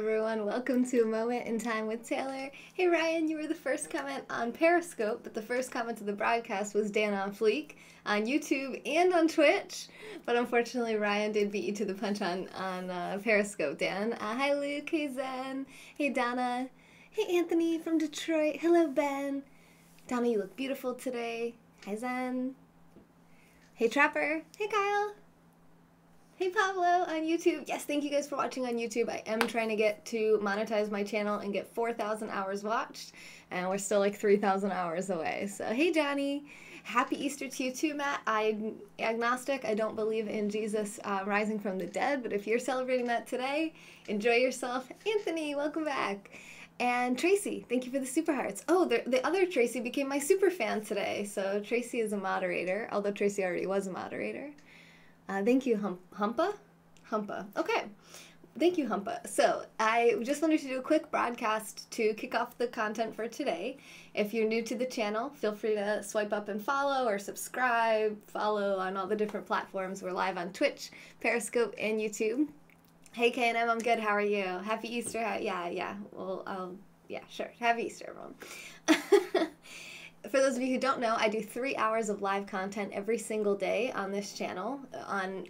everyone. Welcome to A Moment in Time with Taylor. Hey Ryan, you were the first comment on Periscope, but the first comment to the broadcast was Dan on Fleek on YouTube and on Twitch. But unfortunately, Ryan did beat you to the punch on Periscope, Dan. Hi Luke, hey Zen, hey Donna, hey Anthony from Detroit, hello Ben. Donna, you look beautiful today. Hi Zen. Hey Trapper, hey Kyle. Hey Pablo on YouTube. Yes, thank you guys for watching on YouTube. I am trying to get to monetize my channel and get 4,000 hours watched, and we're still like 3,000 hours away. So hey Johnny, happy Easter to you too, Matt. I'm agnostic. I don't believe in Jesus rising from the dead, but if you're celebrating that today, enjoy yourself. Anthony, welcome back. And Tracy, thank you for the super hearts. Oh, the other Tracy became my super fan today. So Tracy is a moderator, although Tracy already was a moderator. Thank you, Humpa? Humpa. Okay. Thank you, Humpa. So I just wanted to do a quick broadcast to kick off the content for today. If you're new to the channel, feel free to swipe up and follow or subscribe, follow on all the different platforms. We're live on Twitch, Periscope, and YouTube. Hey, K&M, I'm good. How are you? Happy Easter. Yeah. Well, yeah, sure. Happy Easter, everyone. For those of you who don't know, I do 3 hours of live content every single day on this channel.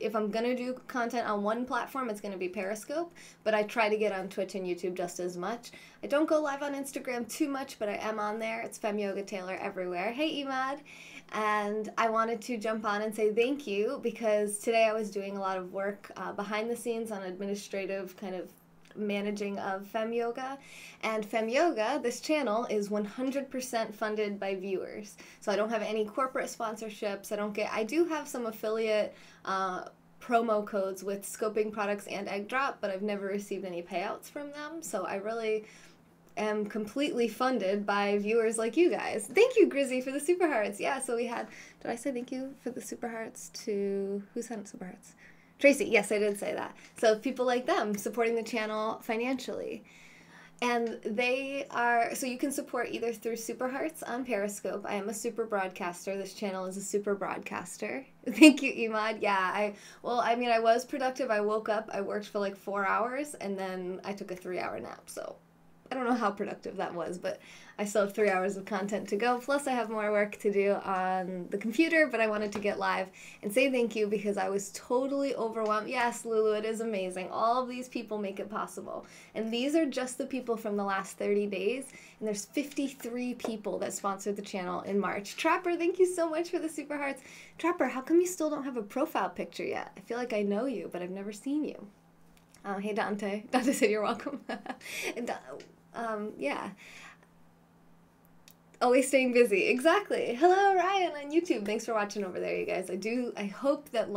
If I'm going to do content on one platform, it's going to be Periscope, but I try to get on Twitch and YouTube just as much. I don't go live on Instagram too much, but I am on there. It's Fem Yoga Taylor everywhere. Hey, Emad. And I wanted to jump on and say thank you because today I was doing a lot of work behind the scenes on administrative kind of managing of Fem Yoga, and Fem Yoga, this channel, is 100% funded by viewers. So I don't have any corporate sponsorships. I do have some affiliate promo codes with Scoping Products and Egg Drop, but I've never received any payouts from them. So I really am completely funded by viewers like you guys. Thank you, Grizzy, for the super hearts. Yeah, so we had, did I say thank you for the super hearts to, who sent super hearts? Tracy, yes, I did say that. So people like them supporting the channel financially. And they are, so you can support either through Super Hearts on Periscope. I am a super broadcaster. This channel is a super broadcaster. Thank you, Imad. Yeah, I was productive. I woke up, I worked for like 4 hours, and then I took a 3-hour nap. So I don't know how productive that was, but I still have 3 hours of content to go. Plus I have more work to do on the computer, but I wanted to get live and say thank you because I was totally overwhelmed. Yes, Lulu, it is amazing. All of these people make it possible. And these are just the people from the last 30 days. And there's 53 people that sponsored the channel in March. Trapper, thank you so much for the super hearts. Trapper, how come you still don't have a profile picture yet? I feel like I know you, but I've never seen you. Hey, Dante. Dante said you're welcome. Yeah. Always staying busy. Exactly. Hello, Ryan on YouTube. Thanks for watching over there, you guys. I hope that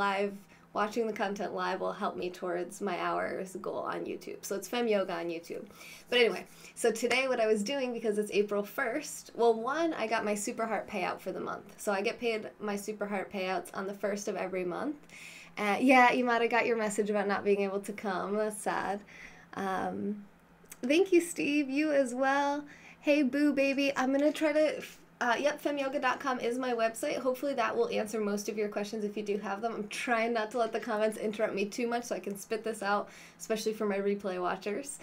watching the content live will help me towards my hours goal on YouTube. So it's Fem Yoga on YouTube. But anyway, so today what I was doing, because it's April 1st, well, one, I got my Super Heart payout for the month. So I get paid my Super Heart payouts on the 1st of every month. Yeah, Imad, I got your message about not being able to come. That's sad. Thank you, Steve. You as well. Hey, Boo Baby. I'm going to try to... femyoga.com is my website. Hopefully that will answer most of your questions if you do have them. I'm trying not to let the comments interrupt me too much so I can spit this out, especially for my replay watchers.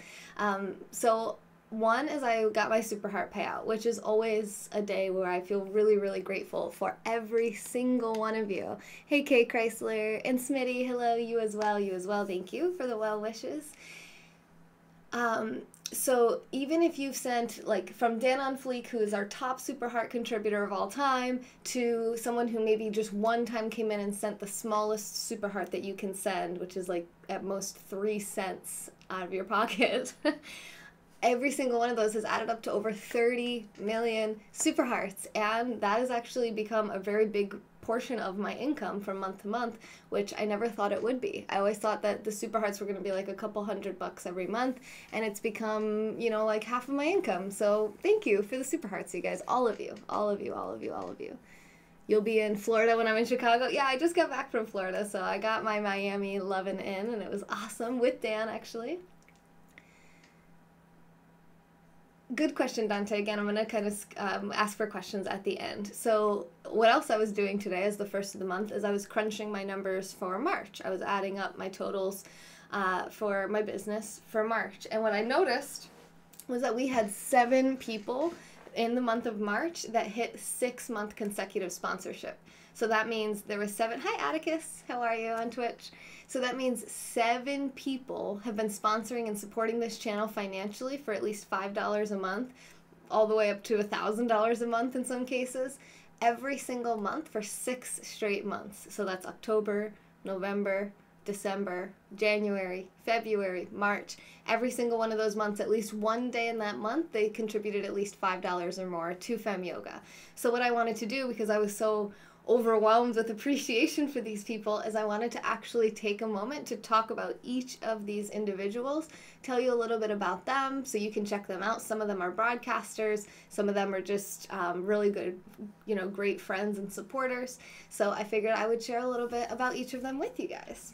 So one is I got my Super Heart payout, which is always a day where I feel really, really grateful for every single one of you. Hey, Kay Chrysler and Smitty. Hello, you as well. You as well. Thank you for the well wishes. So even if you've sent, like, from Dan on Fleek, who is our top Super Heart contributor of all time, to someone who maybe just one time came in and sent the smallest Super Heart that you can send, which is like at most 3 cents out of your pocket, every single one of those has added up to over 30 million Super Hearts, and that has actually become a very big portion of my income from month to month, which I never thought it would be. I always thought that the Super Hearts were going to be like a couple $100 every month, and it's become, you know, like half of my income. So thank you for the Super Hearts, you guys. All of you. All of you, all of you, all of you. You'll be in Florida when I'm in Chicago. Yeah, I just got back from Florida, so I got my Miami lovin' in, and it was awesome with Dan, actually. Good question, Dante. Again, I'm going to kind of ask for questions at the end. So what else I was doing today as the first of the month is I was crunching my numbers for March. I was adding up my totals for my business for March. And what I noticed was that we had 7 people in the month of March that hit 6-month consecutive sponsorship. So that means there was 7. Hi, Atticus. How are you on Twitch? So that means 7 people have been sponsoring and supporting this channel financially for at least $5 a month, all the way up to $1,000 a month in some cases, every single month for 6 straight months. So that's October, November, December, January, February, March. Every single one of those months, at least one day in that month, they contributed at least $5 or more to Femme Yoga. So what I wanted to do, because I was so overwhelmed with appreciation for these people, is I wanted to actually take a moment to talk about each of these individuals, tell you a little bit about them so you can check them out. Some of them are broadcasters, some of them are just really good, great friends and supporters. So I figured I would share a little bit about each of them with you guys,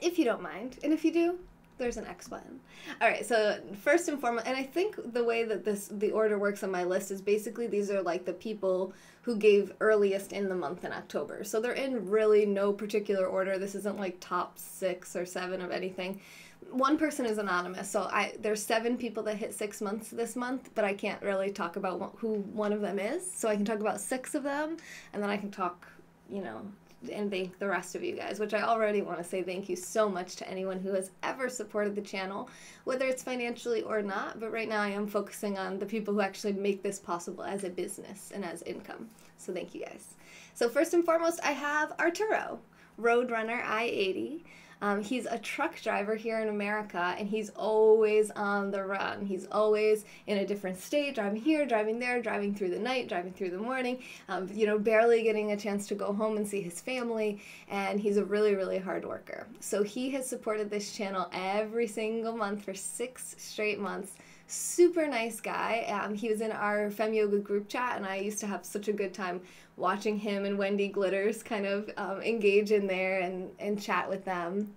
if you don't mind. And if you do, there's an X button. All right, so first and foremost, and I think the way that the order works on my list is basically these are like the people who gave earliest in the month in October. So they're in really no particular order. This isn't like top 6 or 7 of anything. One person is anonymous, so there's 7 people that hit 6 months this month, but I can't really talk about who one of them is. So I can talk about 6 of them, and then I can talk, and thank the rest of you guys, which I already want to say thank you so much to anyone who has ever supported the channel, whether it's financially or not. But right now I am focusing on the people who actually make this possible as a business and as income. So thank you guys. So first and foremost, I have Arturo, Roadrunner I-80. He's a truck driver here in America, and he's always on the run. He's always in a different state, driving here, driving there, driving through the night, driving through the morning, barely getting a chance to go home and see his family, and he's a really, really hard worker. So he has supported this channel every single month for 6 straight months. Super nice guy. He was in our Femme Yoga group chat, and I used to have such a good time watching him and Wendy Glitters kind of engage in there and chat with them.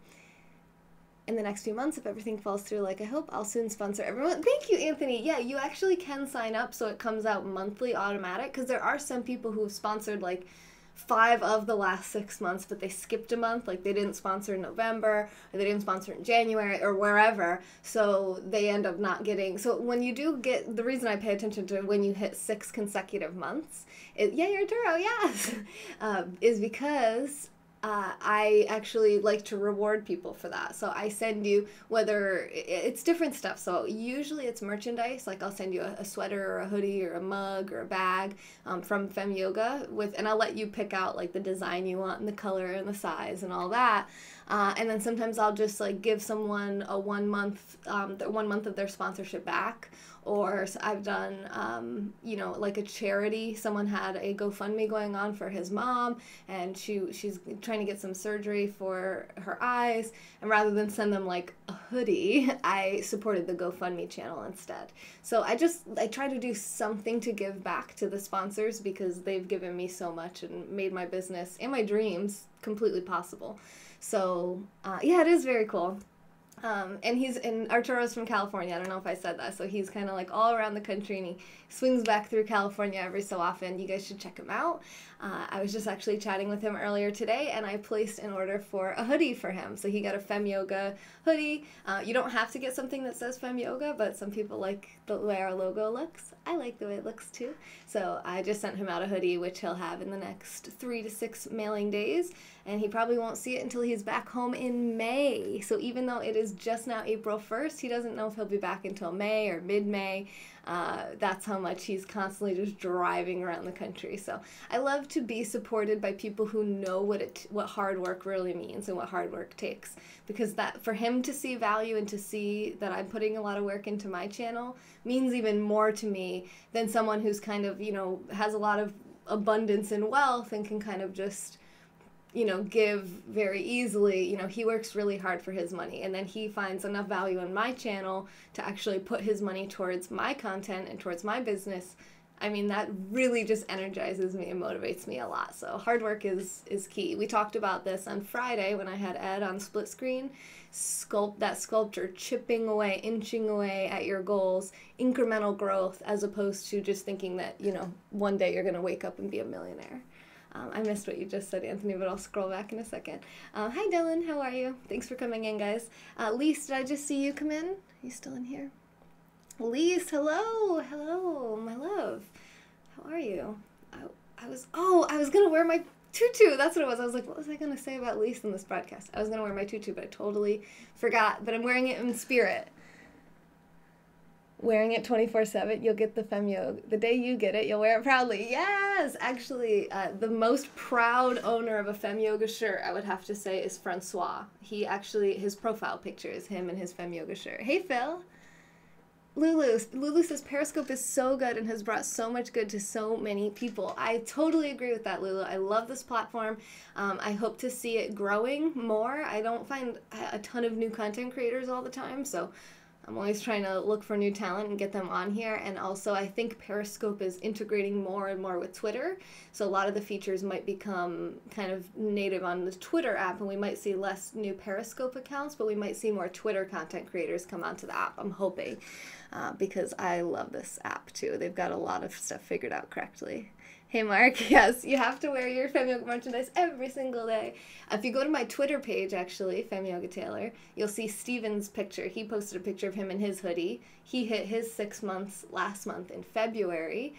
In the next few months, if everything falls through like I hope, I'll soon sponsor everyone. Thank you, Anthony. Yeah, you actually can sign up so it comes out monthly automatic, because there are some people who have sponsored like 5 of the last 6 months, but they skipped a month, like they didn't sponsor in November, or they didn't sponsor in January, or wherever, so they end up not getting. So when you do get, the reason I pay attention to when you hit 6 consecutive months, yay, Arturo, yes, is because I actually like to reward people for that. So I send you, whether it's different stuff. So usually it's merchandise. Like I'll send you a sweater or a hoodie or a mug or a bag from Femme Yoga and I'll let you pick out like the design you want and the color and the size and all that. And then sometimes I'll just like give someone a 1 month, 1 month of their sponsorship back. Or I've done, like a charity. Someone had a GoFundMe going on for his mom, and she's trying to get some surgery for her eyes. And rather than send them like a hoodie, I supported the GoFundMe channel instead. So I try to do something to give back to the sponsors, because they've given me so much and made my business and my dreams completely possible. So yeah, it is very cool. And Arturo's from California. I don't know if I said that. So he's kind of like all around the country, and he swings back through California every so often. You guys should check him out. I was just actually chatting with him earlier today, and I placed an order for a hoodie for him. So he got a Femme Yoga hoodie. You don't have to get something that says Femme Yoga, but some people like the way our logo looks. I like the way it looks too. So I just sent him out a hoodie, which he'll have in the next 3 to 6 mailing days. And he probably won't see it until he's back home in May. So even though it is just now April 1st, he doesn't know if he'll be back until May or mid-May. That's how much he's constantly just driving around the country. So I love to be supported by people who know what hard work really means and what hard work takes. Because that, for him to see value and to see that I'm putting a lot of work into my channel, means even more to me than someone who's kind of, has a lot of abundance and wealth and can kind of just give very easily. He works really hard for his money, and then he finds enough value in my channel to actually put his money towards my content and towards my business. I mean, that really just energizes me and motivates me a lot. So hard work is key. We talked about this on Friday when I had Ed on Split Screen. That sculpture, chipping away, inching away at your goals, incremental growth, as opposed to just thinking that, one day you're going to wake up and be a millionaire. I missed what you just said, Anthony, but I'll scroll back in a second. Hi, Dylan. How are you? Thanks for coming in, guys. Lise, did I just see you come in? Are you still in here? Lise, hello. Hello, my love. How are you? I was going to wear my tutu. That's what it was. I was like, what was I going to say about Lise in this broadcast? I was going to wear my tutu, but I totally forgot. But I'm wearing it in spirit. Wearing it 24/7, you'll get the Femme Yoga. The day you get it, you'll wear it proudly. Yes! Actually, the most proud owner of a Femme Yoga shirt, I would have to say, is Francois. His profile picture is him in his Femme Yoga shirt. Hey, Phil. Lulu says Periscope is so good and has brought so much good to so many people. I totally agree with that, Lulu. I love this platform. I hope to see it growing more. I don't find a ton of new content creators all the time, so I'm always trying to look for new talent and get them on here. And also, I think Periscope is integrating more and more with Twitter. So a lot of the features might become kind of native on the Twitter app, and we might see less new Periscope accounts, but we might see more Twitter content creators come onto the app, I'm hoping, because I love this app too. They've got a lot of stuff figured out correctly. Hey, Mark, yes, you have to wear your Femme Yoga merchandise every single day. If you go to my Twitter page, actually, Femme Yoga Taylor, you'll see Steven's picture. He posted a picture of him in his hoodie. He hit his 6 months last month in February.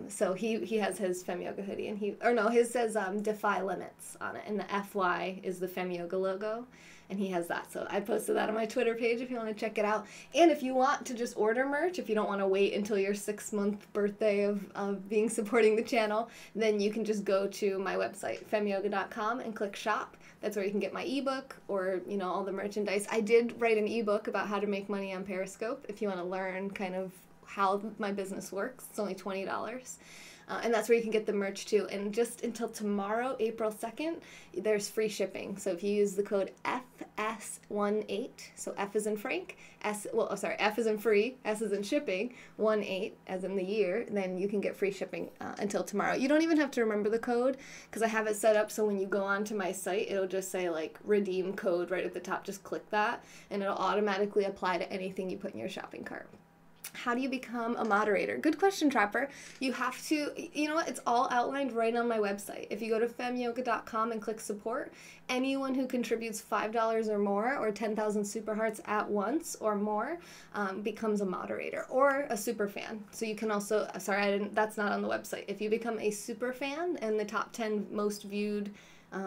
So he has his Femme Yoga hoodie, and his says Defy Limits on it, and the FY is the Femme Yoga logo. And he has that. So I posted that on my Twitter page if you want to check it out. And if you want to just order merch, if you don't want to wait until your 6-month birthday of being supporting the channel, then you can just go to my website, femyoga.com, and click shop. That's where you can get my ebook or, all the merchandise. I did write an ebook about how to make money on Periscope if you want to learn kind of how my business works. It's only $20. And that's where you can get the merch too. And just until tomorrow, April 2nd, there's free shipping. So if you use the code FS18, so F is in Frank, F is in free, S is in shipping, 18 as in the year, then you can get free shipping until tomorrow. You don't even have to remember the code because I have it set up so when you go onto my site, it'll just say like redeem code right at the top. Just click that and it'll automatically apply to anything you put in your shopping cart. How do you become a moderator? Good question, Trapper. You have to, it's all outlined right on my website. If you go to femyoga.com and click support, anyone who contributes $5 or more or 10,000 super hearts at once or more becomes a moderator or a super fan. So you can also, that's not on the website. If you become a super fan and the top 10 most viewed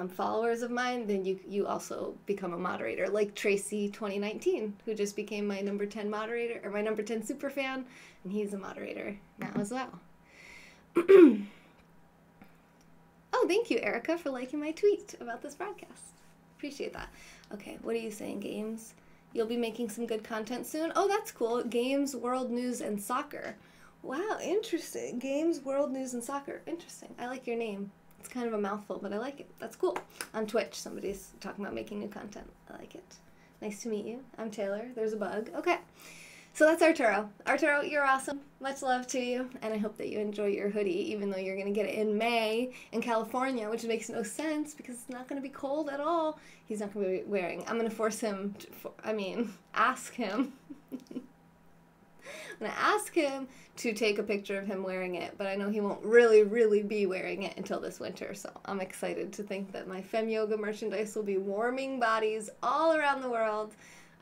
followers of mine, then you also become a moderator, like Tracy 2019, who just became my number 10 moderator, or my number 10 super fan, and he's a moderator now as well. Oh, thank you, Erica, for liking my tweet about this broadcast. Appreciate that. Okay, what are you saying, Games? You'll be making some good content soon? Oh, that's cool. Games, World News, and Soccer. Wow, interesting. Games, World News, and Soccer. Interesting. I like your name. It's kind of a mouthful, but I like it. That's cool. On Twitch, somebody's talking about making new content. I like it. Nice to meet you. I'm Taylor. There's a bug. Okay. So that's Arturo. Arturo, you're awesome. Much love to you. And I hope that you enjoy your hoodie, even though you're going to get it in May in California, which makes no sense because it's not going to be cold at all. He's not going to be wearing. I'm going to force him ask him. I'm going to ask him to take a picture of him wearing it, but I know he won't really be wearing it until this winter, so I'm excited to think that my Femme Yoga merchandise will be warming bodies all around the world.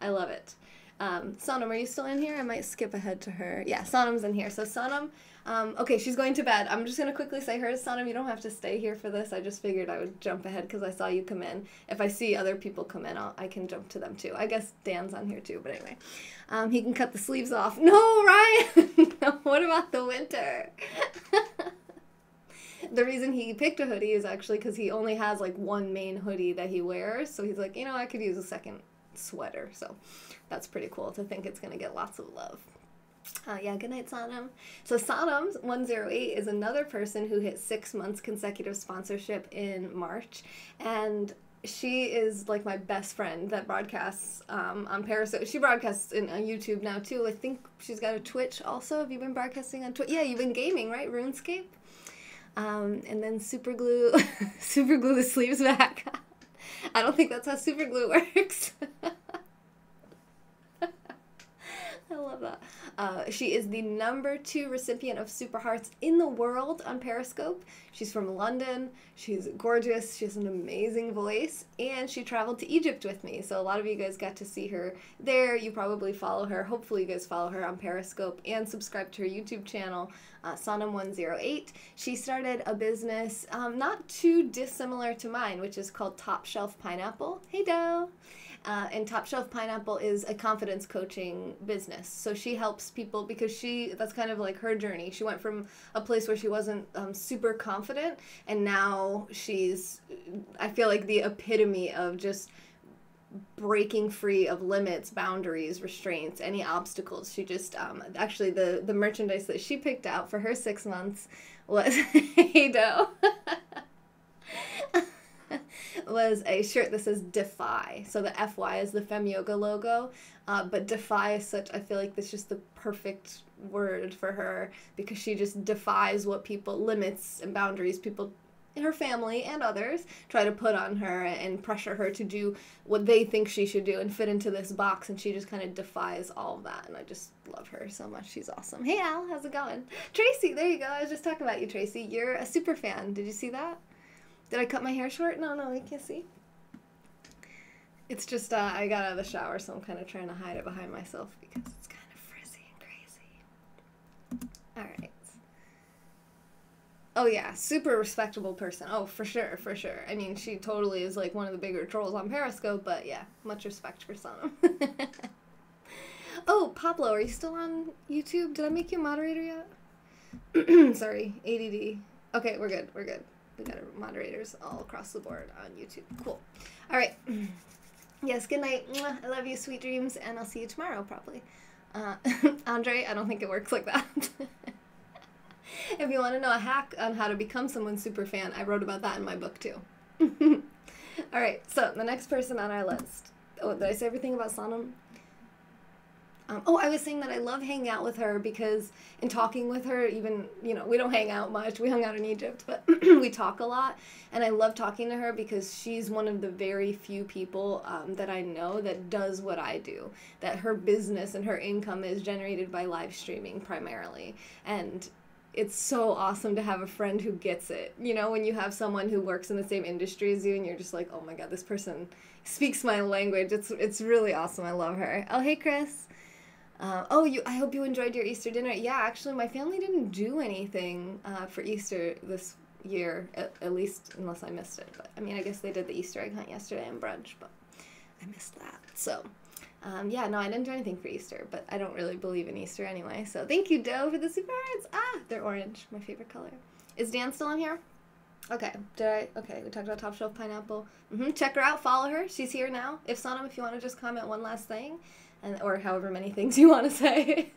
I love it. Sonam, are you still in here? I might skip ahead to her. Yeah, Sonam's in here. So Sonam, okay, she's going to bed. I'm just going to quickly say her, Sonam, you don't have to stay here for this. I just figured I would jump ahead because I saw you come in. If I see other people come in, I can jump to them too. I guess Dan's on here too, but anyway. He can cut the sleeves off. No, Ryan! What about the winter? The reason he picked a hoodie is actually because he only has like one main hoodie that he wears. So he's like, I could use a second sweater. So that's pretty cool to think it's going to get lots of love. Yeah, good night, Sonam. So Sonam108 is another person who hit 6 months consecutive sponsorship in March. And she is like my best friend that broadcasts on Periscope. She broadcasts on YouTube now too. I think she's got a Twitch also. Have you been broadcasting on Twitch? Yeah, you've been gaming, right? RuneScape? And then superglue the sleeves back. I don't think that's how superglue works. I love love that. She is the #2 recipient of Super Hearts in the world on Periscope. She's from London. She's gorgeous. She has an amazing voice. And she traveled to Egypt with me. So a lot of you guys got to see her there. You probably follow her. Hopefully you guys follow her on Periscope and subscribe to her YouTube channel, Sonam108. She started a business not too dissimilar to mine, which is called Top Shelf Pineapple. Hey, Doe. And Top Shelf Pineapple is a confidence coaching business. So she helps people because that's kind of like her journey. She went from a place where she wasn't super confident, and now she's, I feel like, the epitome of just breaking free of limits, boundaries, restraints, any obstacles. She just, actually the merchandise that she picked out for her 6 months was, hey, Doe. Was a shirt that says Defy. So the FY is the Femme Yoga logo, but Defy is such, I feel like that's just the perfect word for her, because she just defies what limits and boundaries people in her family and others try to put on her and pressure her to do what they think she should do and fit into this box, and she just kind of defies all of that, and I just love her so much. She's awesome. Hey, Al, how's it going? Tracy, there you go. I was just talking about you, Tracy. You're a super fan. Did you see that? Did I cut my hair short? No, you can't see. It's just, I got out of the shower, so I'm kind of trying to hide it behind myself because it's kind of frizzy and crazy. All right. Oh, yeah, super respectable person. Oh, for sure, for sure. I mean, she totally is, like, one of the bigger trolls on Periscope, but yeah, much respect for Sonam. Oh, Pablo, are you still on YouTube? Did I make you a moderator yet? Sorry, ADD. Okay, we're good, we're good. We got moderators all across the board on YouTube. Cool. All right. Yes, good night. I love you, sweet dreams, and I'll see you tomorrow, probably. Andre, I don't think it works like that. If you want to know a hack on how to become someone's super fan, I wrote about that in my book, too. All right, so the next person on our list. Oh, did I say everything about Sonam? I was saying that I love hanging out with her because in talking with her, even, we don't hang out much. We hung out in Egypt, but we talk a lot. And I love talking to her because she's one of the very few people that I know that does what I do. That her business and her income is generated by live streaming primarily. And it's so awesome to have a friend who gets it. When you have someone who works in the same industry as you and you're just like, oh my God, this person speaks my language. It's really awesome. I love her. Oh, hey, Chris. I hope you enjoyed your Easter dinner. Yeah, actually, my family didn't do anything for Easter this year, at least unless I missed it. But, I mean, I guess they did the Easter egg hunt yesterday and brunch, but I missed that. So, yeah, no, I didn't do anything for Easter, but I don't really believe in Easter anyway. So, thank you, Doe, for the super hearts. Ah, they're orange, my favorite color. Is Dan still on here? Okay, okay, we talked about Top Shelf Pineapple. Check her out, follow her. She's here now. If Sonam, if you want to just comment one last thing, or however many things you want to say,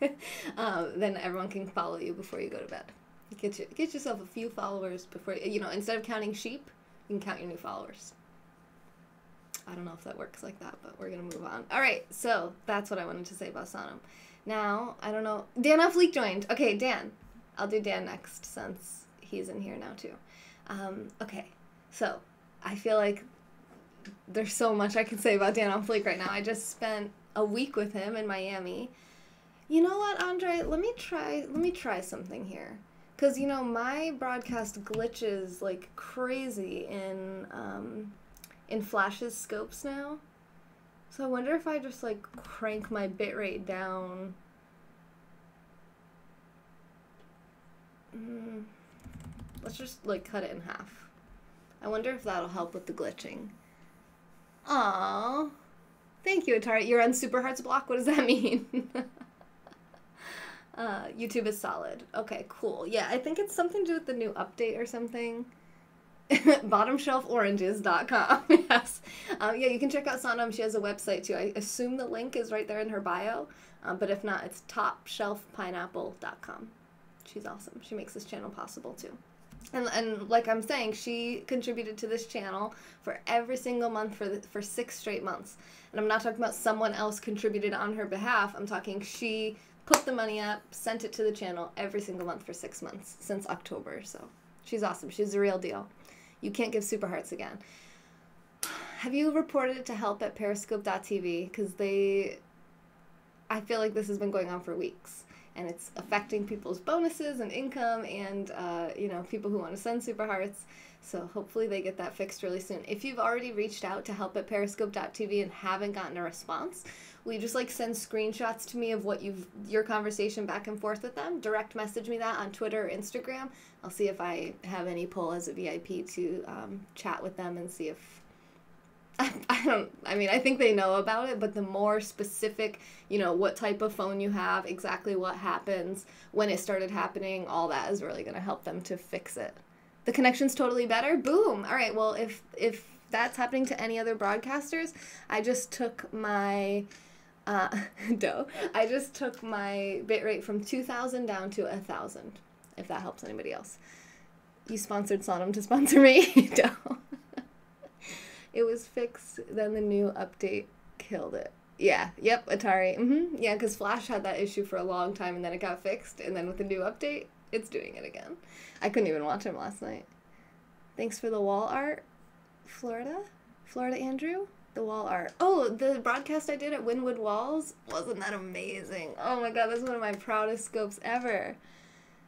then everyone can follow you before you go to bed. Get yourself a few followers before, instead of counting sheep, you can count your new followers. I don't know if that works like that, but we're going to move on. All right, so that's what I wanted to say about Sonam. Now, I don't know. Dan Fleek joined. Okay, Dan. I'll do Dan next since he's in here now too. Okay, so I feel like there's so much I can say about Dan on Fleek right now. I just spent a week with him in Miami. You know what, Andre? Let me try something here. Because, my broadcast glitches like crazy in Flash's scopes now. So I wonder if I just, like, crank my bitrate down. Let's just, like, cut it in half. I wonder if that'll help with the glitching. Aww. Thank you, Atari. You're on Super Hearts block? What does that mean? YouTube is solid. Okay, cool. Yeah, I think it's something to do with the new update or something. Bottomshelforanges.com. Yes. Yeah, you can check out Sonam. She has a website, too. I assume the link is right there in her bio. But if not, it's topshelfpineapple.com. She's awesome. She makes this channel possible, too. And like I'm saying, she contributed to this channel for every single month for 6 straight months. And I'm not talking about someone else contributed on her behalf. I'm talking she put the money up, sent it to the channel every single month for 6 months since October. So she's awesome. She's the real deal. You can't give super hearts again. Have you reported it to help at periscope.tv? Because I feel like this has been going on for weeks, and it's affecting people's bonuses and income and, people who want to send super hearts. So hopefully they get that fixed really soon. If you've already reached out to help@periscope.tv and haven't gotten a response, will you just send screenshots to me of what your conversation back and forth with them? Direct message me that on Twitter or Instagram. I'll see if I have any pull as a VIP to chat with them and see if I think they know about it, but the more specific, what type of phone you have, exactly what happens, when it started happening, all that is really going to help them to fix it. The connection's totally better? Boom! All right, well, if that's happening to any other broadcasters, I just took my, I just took my bitrate from 2,000 down to 1,000, if that helps anybody else. You sponsored Sonam to sponsor me? No. It was fixed, then the new update killed it. Yeah, yep, Atari. Yeah, because Flash had that issue for a long time, and then it got fixed, and then with the new update, it's doing it again. I couldn't even watch him last night. Thanks for the wall art, Florida Andrew? The wall art. Oh, the broadcast I did at Wynwood Walls, wasn't that amazing? Oh my god, that's one of my proudest scopes ever.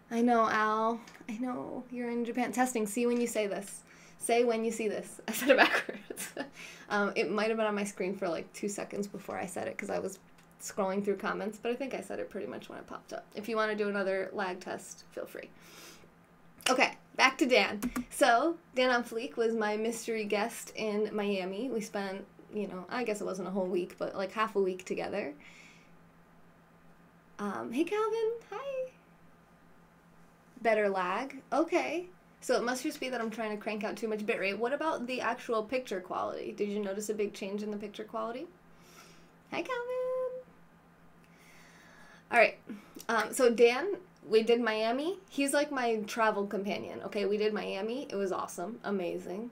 I know, Al. I know, you're in Japan. Testing, see when you say this. Say when you see this. I said it backwards. It might have been on my screen for 2 seconds before I said it because I was scrolling through comments, but I think I said it pretty much when it popped up. If you want to do another lag test, feel free. Okay, back to Dan. So, Dan on Fleek was my mystery guest in Miami. We spent, I guess it wasn't a whole week, but half a week together. Hey Calvin, hi. Better lag. Okay. So it must just be that I'm trying to crank out too much bitrate. What about the actual picture quality? Did you notice a big change in the picture quality? Hi, Calvin. All right. So Dan, we did Miami. He's like my travel companion. Okay, we did Miami. It was awesome, amazing.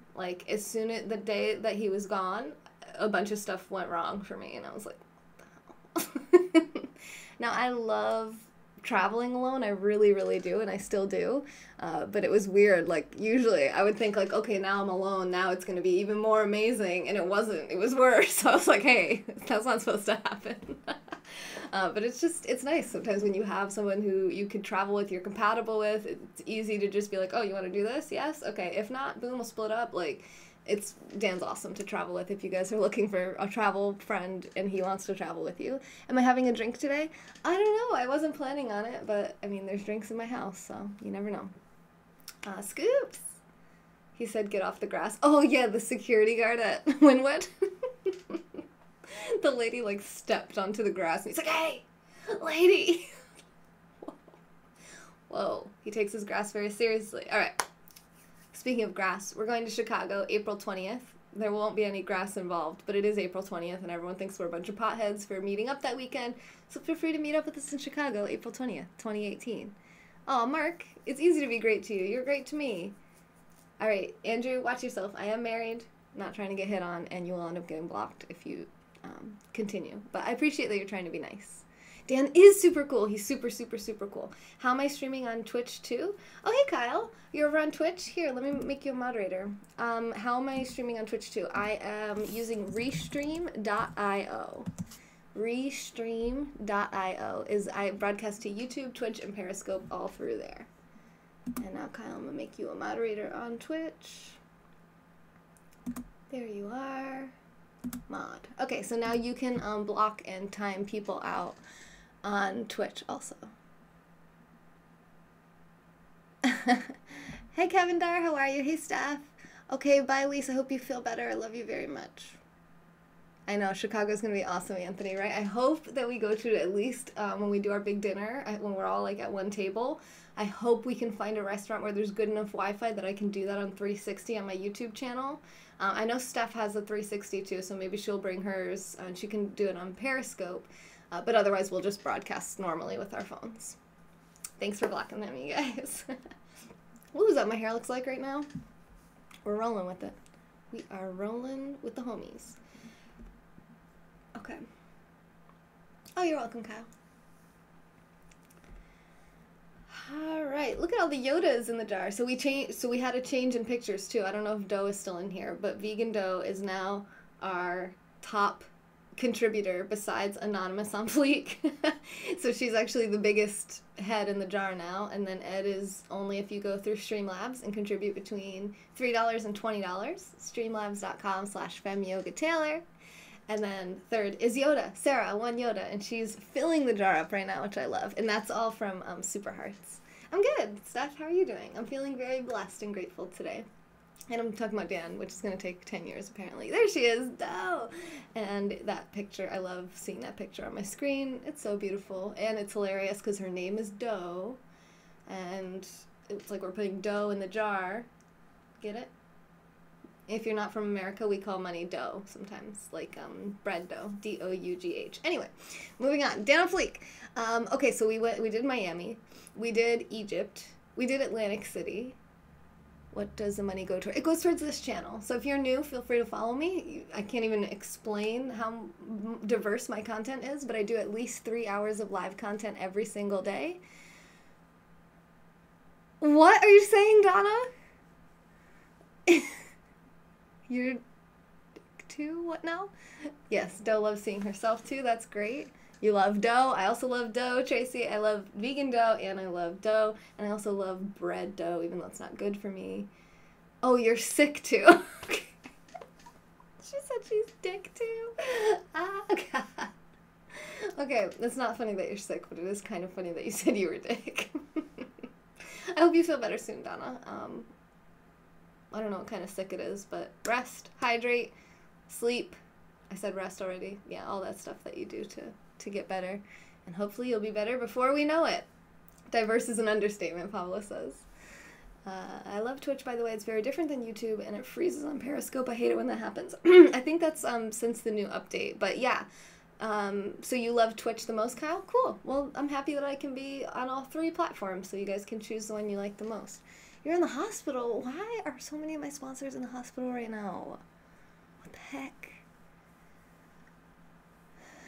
As soon as the day that he was gone, a bunch of stuff went wrong for me, and I was like, what the hell? Now I love traveling alone. I really, really do, and I still do. But it was weird. Usually I would think okay, now I'm alone. Now it's going to be even more amazing. And it wasn't. It was worse. So I was like, hey, that's not supposed to happen. But it's nice sometimes when you have someone who you could travel with, you're compatible with. It's easy to just be like, oh, you want to do this? Yes? Okay. If not, boom, we'll split up. Dan's awesome to travel with if you guys are looking for a travel friend and he wants to travel with you. Am I having a drink today? I don't know. I wasn't planning on it, but there's drinks in my house, so you never know. Scoops! He said get off the grass. Oh yeah, the security guard at Wynwood. The lady stepped onto the grass and he's like, hey, lady! Whoa. He takes his grass very seriously. All right. Speaking of grass, we're going to Chicago April 20th. There won't be any grass involved, but it is April 20th, and everyone thinks we're a bunch of potheads for meeting up that weekend. So feel free to meet up with us in Chicago April 20th, 2018. Oh, Mark, it's easy to be great to you. You're great to me. All right, Andrew, watch yourself. I am married, not trying to get hit on, and you will end up getting blocked if you continue. But I appreciate that you're trying to be nice. Dan is super cool. He's super, super, super cool. How am I streaming on Twitch too? Oh, hey, Kyle. You're over on Twitch? Here, let me make you a moderator. How am I streaming on Twitch too? I am using Restream.io. Restream.io is I broadcast to YouTube, Twitch, and Periscope all through there. And now, Kyle, I'm going to make you a moderator on Twitch. There you are. Mod. Okay, so now you can block and time people out on Twitch also. Hey, Kevin Dar, how are you? Hey, Steph. Okay, bye, Lisa. I hope you feel better. I love you very much. I know, Chicago's going to be awesome, Anthony, right? I hope that we go to at least when we do our big dinner, when we're all at one table, I hope we can find a restaurant where there's good enough Wi-Fi that I can do that on 360 on my YouTube channel. I know Steph has a 360 too, so maybe she'll bring hers and she can do it on Periscope. But otherwise, we'll just broadcast normally with our phones. Thanks for blocking them, you guys. Ooh, is that what my hair looks like right now? We're rolling with it. We are rolling with the homies. Okay. Oh, you're welcome, Kyle. All right, look at all the Yodas in the jar. So we had a change in pictures too. I don't know if Doe is still in here, but Vegan Doe is now our top contributor besides Anonymous on Fleek. So she's actually the biggest head in the jar now. And then Ed is only if you go through Streamlabs and contribute between $3 and $20. Streamlabs.com/FemYogaTaylor. And then third is Yoda, Sarah, one Yoda, and she's filling the jar up right now, which I love. And that's all from Super Hearts. I'm good. Steph, how are you doing? I'm feeling very blessed and grateful today. And I'm talking about Dan, which is going to take 10 years apparently. There she is, Doe! And that picture, I love seeing that picture on my screen. It's so beautiful. And it's hilarious because her name is Doe. And it's like we're putting dough in the jar. Get it? If you're not from America, we call money dough sometimes, like bread dough, D-O-U-G-H. Anyway, moving on. Dan on Fleek. Okay, so we did Miami, we did Egypt, we did Atlantic City. What does the money go toward? It goes towards this channel. So if you're new, feel free to follow me. I can't even explain how diverse my content is, but I do at least 3 hours of live content every single day. What are you saying, Donna? You're too? What now? Yes, Doe loves seeing herself too. That's great. You love dough. I also love dough, Tracy. I love vegan dough and I love dough. And I also love bread dough, even though it's not good for me. Oh, you're sick too. She said she's dick too. Ah, God. Okay, it's not funny that you're sick, but it is kind of funny that you said you were dick. I hope you feel better soon, Donna. I don't know what kind of sick it is, but rest, hydrate, sleep. I said rest already. Yeah, all that stuff that you do to get better. And hopefully you'll be better before we know it. Diverse is an understatement, Pablo says. I love Twitch, by the way. It's very different than YouTube, and it freezes on Periscope. I hate it when that happens. I think that's since the new update. But yeah, so you love Twitch the most, Kyle? Cool. Well, I'm happy that I can be on all 3 platforms, so you guys can choose the one you like the most. You're in the hospital. Why are so many of my sponsors in the hospital right now? What the heck?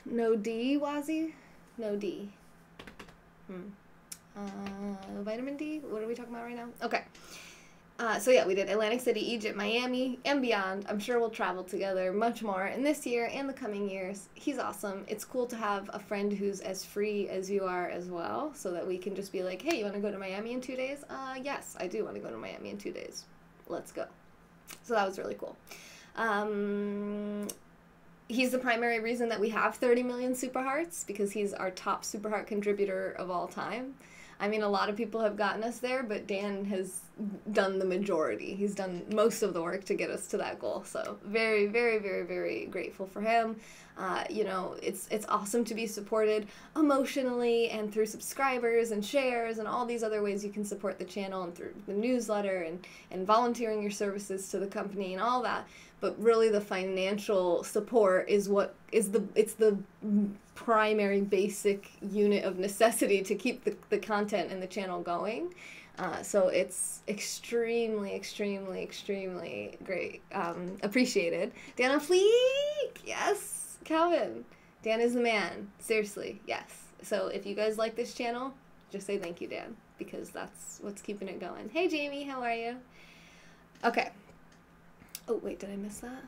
No D, Wazzy? No D. Vitamin D? What are we talking about right now? Okay. So yeah, we did Atlantic City, Egypt, Miami, and beyond. I'm sure we'll travel together much more in this year and the coming years. He's awesome. It's cool to have a friend who's as free as you are as well, so that we can just be like, hey, you want to go to Miami in 2 days? Yes, I do want to go to Miami in 2 days. Let's go. So that was really cool. He's the primary reason that we have 30 million Super Hearts, because he's our top Super Heart contributor of all time. I mean, a lot of people have gotten us there, but Dan has done the majority. He's done most of the work to get us to that goal. So very, very, very, very grateful for him. You know, it's awesome to be supported emotionally and through subscribers and shares and all these other ways you can support the channel, and through the newsletter and volunteering your services to the company and all that. But really the financial support is the primary basic unit of necessity to keep the content and the channel going. So it's extremely, extremely, extremely great. Appreciated. Dan on Fleek! Yes! Calvin. Dan is the man. Seriously, yes. So if you guys like this channel, just say thank you, Dan, because that's what's keeping it going. Hey, Jamie, how are you? Okay. Oh, wait, did I miss that?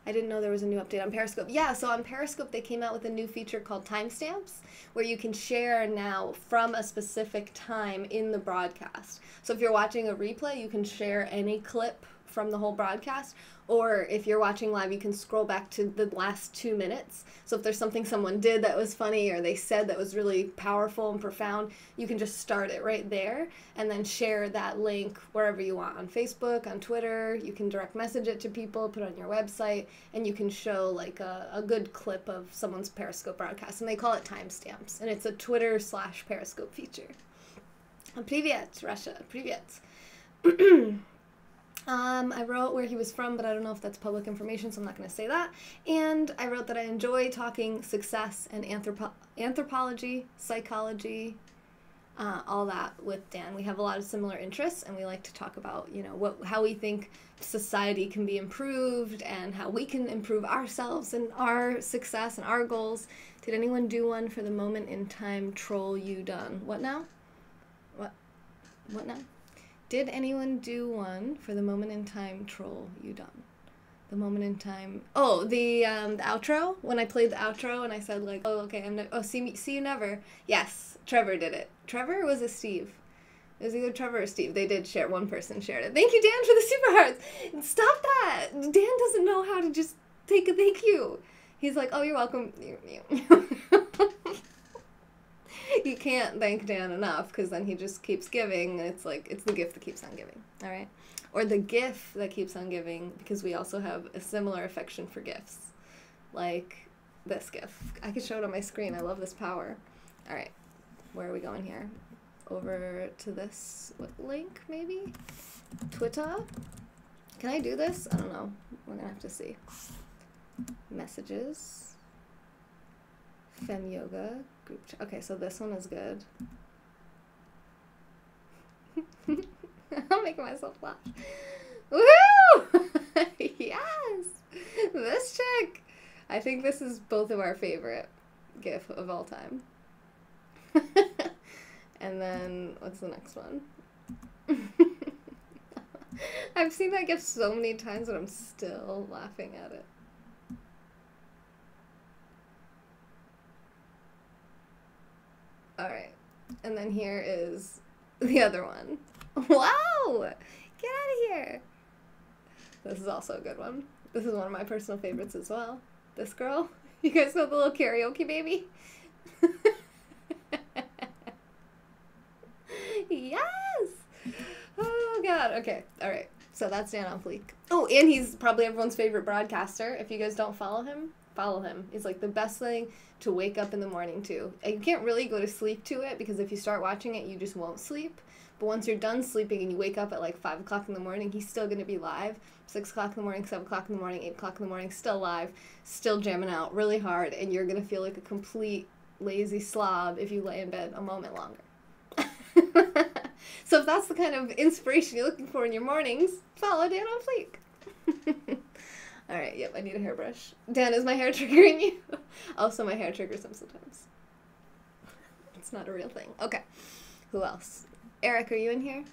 I didn't know there was a new update on Periscope. Yeah, so on Periscope, they came out with a new feature called timestamps, where you can share now from a specific time in the broadcast. So if you're watching a replay, you can share any clip from the whole broadcast, or if you're watching live, you can scroll back to the last 2 minutes. So if there's something someone did that was funny, or they said that was really powerful and profound, you can just start it right there and then share that link wherever you want, on Facebook, on Twitter. You can direct message it to people, put it on your website, and you can show like a good clip of someone's Periscope broadcast, and they call it timestamps, and it's a Twitter/Periscope feature. Привет, Russia. Привет. I wrote where he was from, but I don't know if that's public information, so I'm not going to say that. And I wrote that I enjoy talking success and anthropology, psychology, all that with Dan. We have a lot of similar interests, and we like to talk about, you know, how we think society can be improved and how we can improve ourselves and our success and our goals. Did anyone do one for the moment in time troll you done? What now? What now? Did anyone do one for the moment in time troll you done? The moment in time. Oh, the outro. When I played the outro and I said like, oh, okay, see you never. Yes, Trevor did it. Trevor, or was it Steve? It was either Trevor or Steve. They did share. One person shared it. Thank you, Dan, for the super hearts. Stop that. Dan doesn't know how to just take a thank you. He's like, oh, you're welcome. You can't thank Dan enough because then he just keeps giving. It's like, it's the gift that keeps on giving. All right. Or the GIF that keeps on giving, because we also have a similar affection for GIFs. Like this GIF. I can show it on my screen. I love this power. All right. Where are we going here? Over to this link, maybe? Twitter? Can I do this? I don't know. We're going to have to see. Messages. Fem Yoga. Group chat. Okay, so this one is good. I'm making myself laugh. Woohoo! Yes! This chick! I think this is both of our favorite GIF of all time. And then, what's the next one? I've seen that GIF so many times and I'm still laughing at it. Alright. And then here is the other one. Wow! Get out of here! This is also a good one. This is one of my personal favorites as well. This girl. You guys know the little karaoke baby? Yes! Oh god, okay. Alright. So that's Dan on Fleek. Oh, and he's probably everyone's favorite broadcaster. If you guys don't follow him, follow him. It's like the best thing to wake up in the morning to. And you can't really go to sleep to it because if you start watching it, you just won't sleep. But once you're done sleeping and you wake up at like 5 o'clock in the morning, he's still going to be live. 6 o'clock in the morning, 7 o'clock in the morning, 8 o'clock in the morning, still live, still jamming out really hard. And you're going to feel like a complete lazy slob if you lay in bed a moment longer. So if that's the kind of inspiration you're looking for in your mornings, follow Dan on Fleek. Alright, yep, I need a hairbrush. Dan, is my hair triggering you? Also, my hair triggers him sometimes. It's not a real thing. Okay. Who else? Eric, are you in here?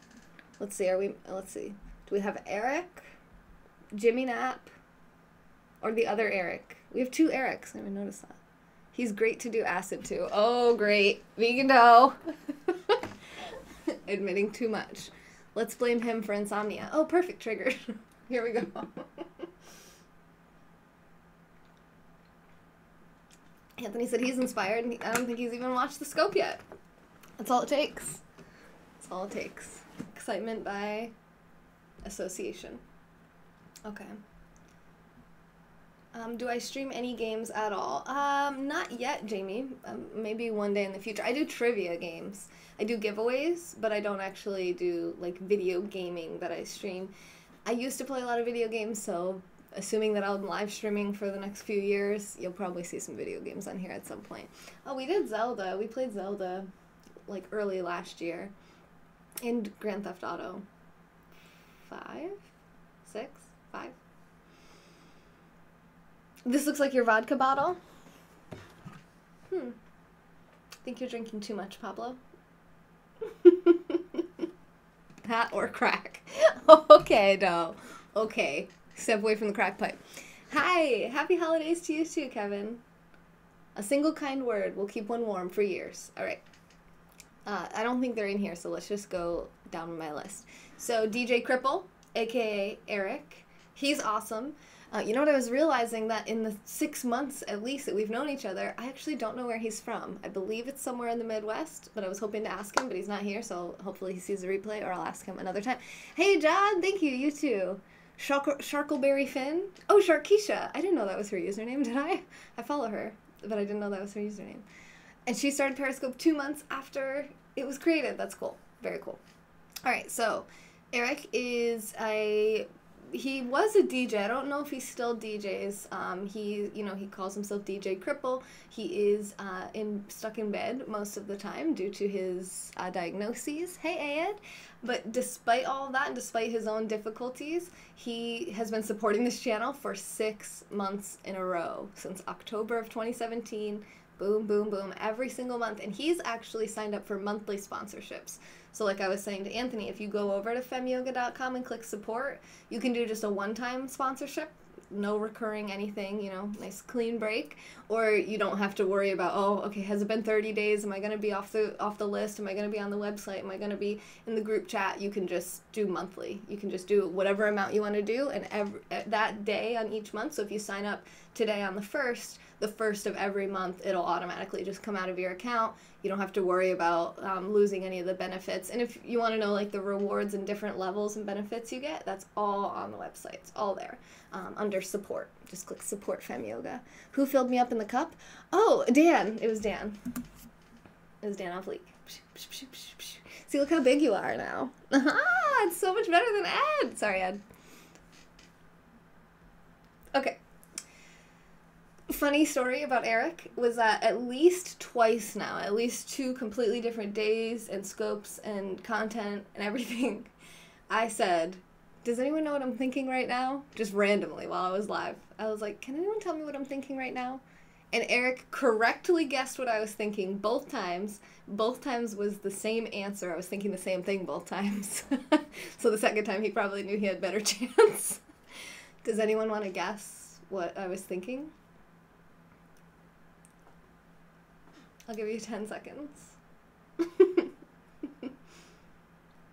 Let's see, let's see. Do we have Eric? Jimmy Knapp? Or the other Eric? We have two Erics. I didn't even notice that. He's great to do acid to. Oh, great. Vegan dough. Admitting too much. Let's blame him for insomnia. Oh, perfect. Triggered. Here we go. Anthony said he's inspired. And I don't think he's even watched The Scope yet. That's all it takes. That's all it takes. Excitement by association. Okay. Do I stream any games at all? Not yet, Jamie. Maybe one day in the future. I do trivia games. I do giveaways, but I don't actually do, like, video gaming that I stream. I used to play a lot of video games, so assuming that I'm live streaming for the next few years, you'll probably see some video games on here at some point. Oh, we did Zelda. We played Zelda, like, early last year. And Grand Theft Auto 5? 6? 5? This looks like your vodka bottle. Think you're drinking too much, Pablo. That or crack. Okay, no. Okay. Step away from the crack pipe. Hi. Happy holidays to you too, Kevin. A single kind word will keep one warm for years. All right. I don't think they're in here, so let's just go down my list. So DJ Cripple, a.k.a. Eric. He's awesome. You know what I was realizing? That in the 6 months, at least, that we've known each other, I actually don't know where he's from. I believe it's somewhere in the Midwest, but I was hoping to ask him, but he's not here, so hopefully he sees the replay, or I'll ask him another time. Hey, John! Thank you, you too. Sharkleberry Finn? Oh, Sharkeisha! I didn't know that was her username, did I? I follow her, but I didn't know that was her username. And she started Periscope 2 months after it was created. That's cool. Very cool. Alright, so Eric is he was a DJ. I don't know if he still DJs. He calls himself DJ Cripple. He is stuck in bed most of the time due to his diagnoses. Hey, Ed. But despite all of that, and despite his own difficulties, he has been supporting this channel for 6 months in a row since October of 2017. Boom, boom, boom, every single month. And he's actually signed up for monthly sponsorships. So like I was saying to Anthony, if you go over to femyoga.com and click support, you can do just a one-time sponsorship, no recurring anything, you know, nice clean break. Or you don't have to worry about, oh, okay, has it been 30 days? Am I going to be off the list? Am I going to be on the website? Am I going to be in the group chat? You can just do monthly. You can just do whatever amount you want to do, and that day on each month. So if you sign up today on the 1st of every month, it'll automatically just come out of your account. You don't have to worry about losing any of the benefits. And if you want to know like the rewards and different levels and benefits you get, that's all on the website. It's all there under support. Just click support Fem Yoga. Who filled me up in the cup? Oh, Dan. It was Dan. It was Dan on Fleek. See, look how big you are now. It's so much better than Ed. Sorry, Ed. Okay. Funny story about Eric was that at least twice now, at least 2 completely different days and scopes and content and everything, I said, does anyone know what I'm thinking right now? Just randomly while I was live. I was like, can anyone tell me what I'm thinking right now? And Eric correctly guessed what I was thinking both times. Both times was the same answer. I was thinking the same thing both times. So the second time he probably knew he had better chance. Does anyone want to guess what I was thinking? I'll give you 10 seconds. I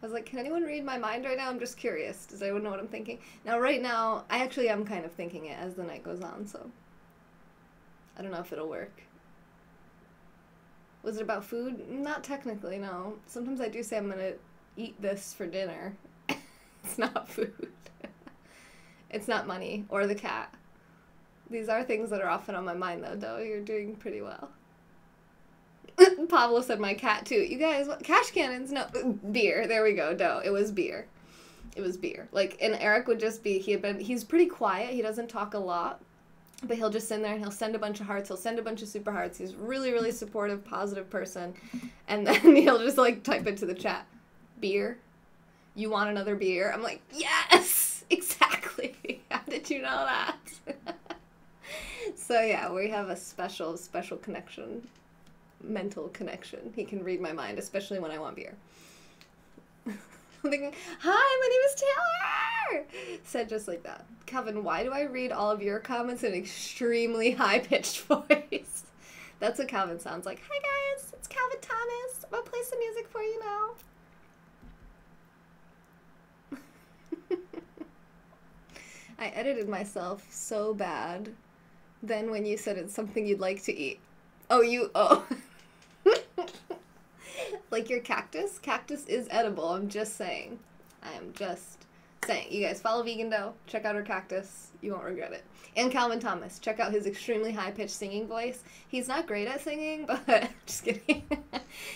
was like, can anyone read my mind right now? I'm just curious. Does anyone know what I'm thinking? Now, right now, I actually am kind of thinking it as the night goes on, so I don't know if it'll work. Was it about food? Not technically, no. Sometimes I do say I'm going to eat this for dinner. It's not food. It's not money or the cat. These are things that are often on my mind, though. Doe, you're doing pretty well. Pablo said my cat, too. You guys, what? Cash cannons? No. Beer. There we go, Doe. It was beer. It was beer. Like, and Eric would just be, he's pretty quiet. He doesn't talk a lot. But he'll just sit there and he'll send a bunch of hearts. He'll send a bunch of super hearts. He's really, really supportive, positive person. And then he'll just, like, type into the chat, beer? You want another beer? I'm like, yes! Exactly. How did you know that? So, yeah, we have a special connection. Mental connection. He can read my mind, especially when I want beer. I'm thinking, hi, my name is Taylor! Said just like that. Calvin, why do I read all of your comments in an extremely high-pitched voice? That's what Calvin sounds like. Hi, guys. It's Calvin Thomas. I'm going to play some music for you now. I edited myself so bad. Then when you said it's something you'd like to eat. Oh. Like your cactus? Cactus is edible, I'm just saying. I am just saying. You guys follow Vegan Doe, check out her cactus, you won't regret it. And Calvin Thomas, check out his extremely high-pitched singing voice. He's not great at singing, but just kidding.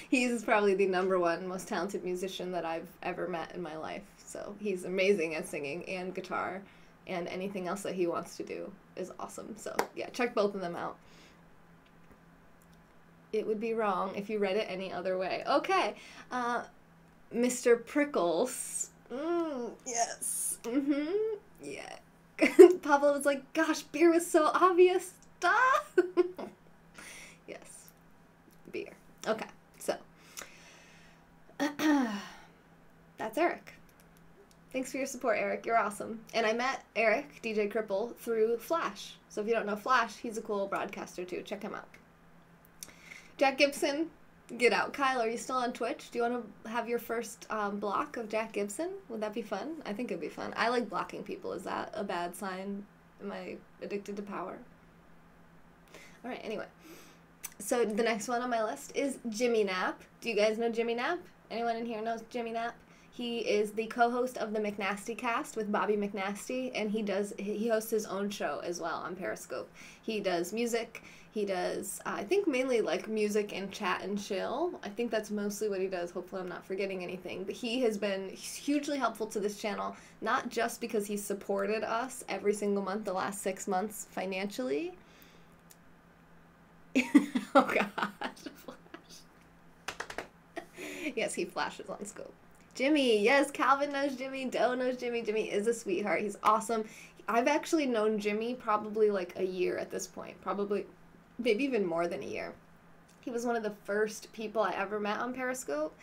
He's probably the #1 most talented musician that I've ever met in my life. So he's amazing at singing and guitar, and anything else that he wants to do is awesome. So yeah, check both of them out. It would be wrong if you read it any other way. Okay. Mr. Prickles. Yes. Yeah. Pablo was like, gosh, beer was so obvious. Stop. Yes. Beer. Okay. So. That's Eric. Thanks for your support, Eric. You're awesome. And I met Eric, DJ Cripple, through Flash. So if you don't know Flash, he's a cool broadcaster too. Check him out. Jack Gibson, get out. Kyle, are you still on Twitch? Do you want to have your first block of Jack Gibson? Would that be fun? I think it'd be fun. I like blocking people. Is that a bad sign? Am I addicted to power? All right, anyway. So the next one on my list is Jimmy Knapp. Do you guys know Jimmy Knapp? Anyone in here knows Jimmy Knapp? He is the co-host of the McNasty Cast with Bobby McNasty, and he hosts his own show as well on Periscope. He does music. He does, I think, mainly like music and chat and chill. I think that's mostly what he does. Hopefully I'm not forgetting anything. But he has been hugely helpful to this channel, not just because he supported us every single month the last 6 months financially. Oh, God. Yes, he flashes on scope. Jimmy, yes, Calvin knows Jimmy. Doe knows Jimmy. Jimmy is a sweetheart. He's awesome. I've actually known Jimmy probably like a year at this point. Probably, maybe even more than a year. He was one of the first people I ever met on Periscope.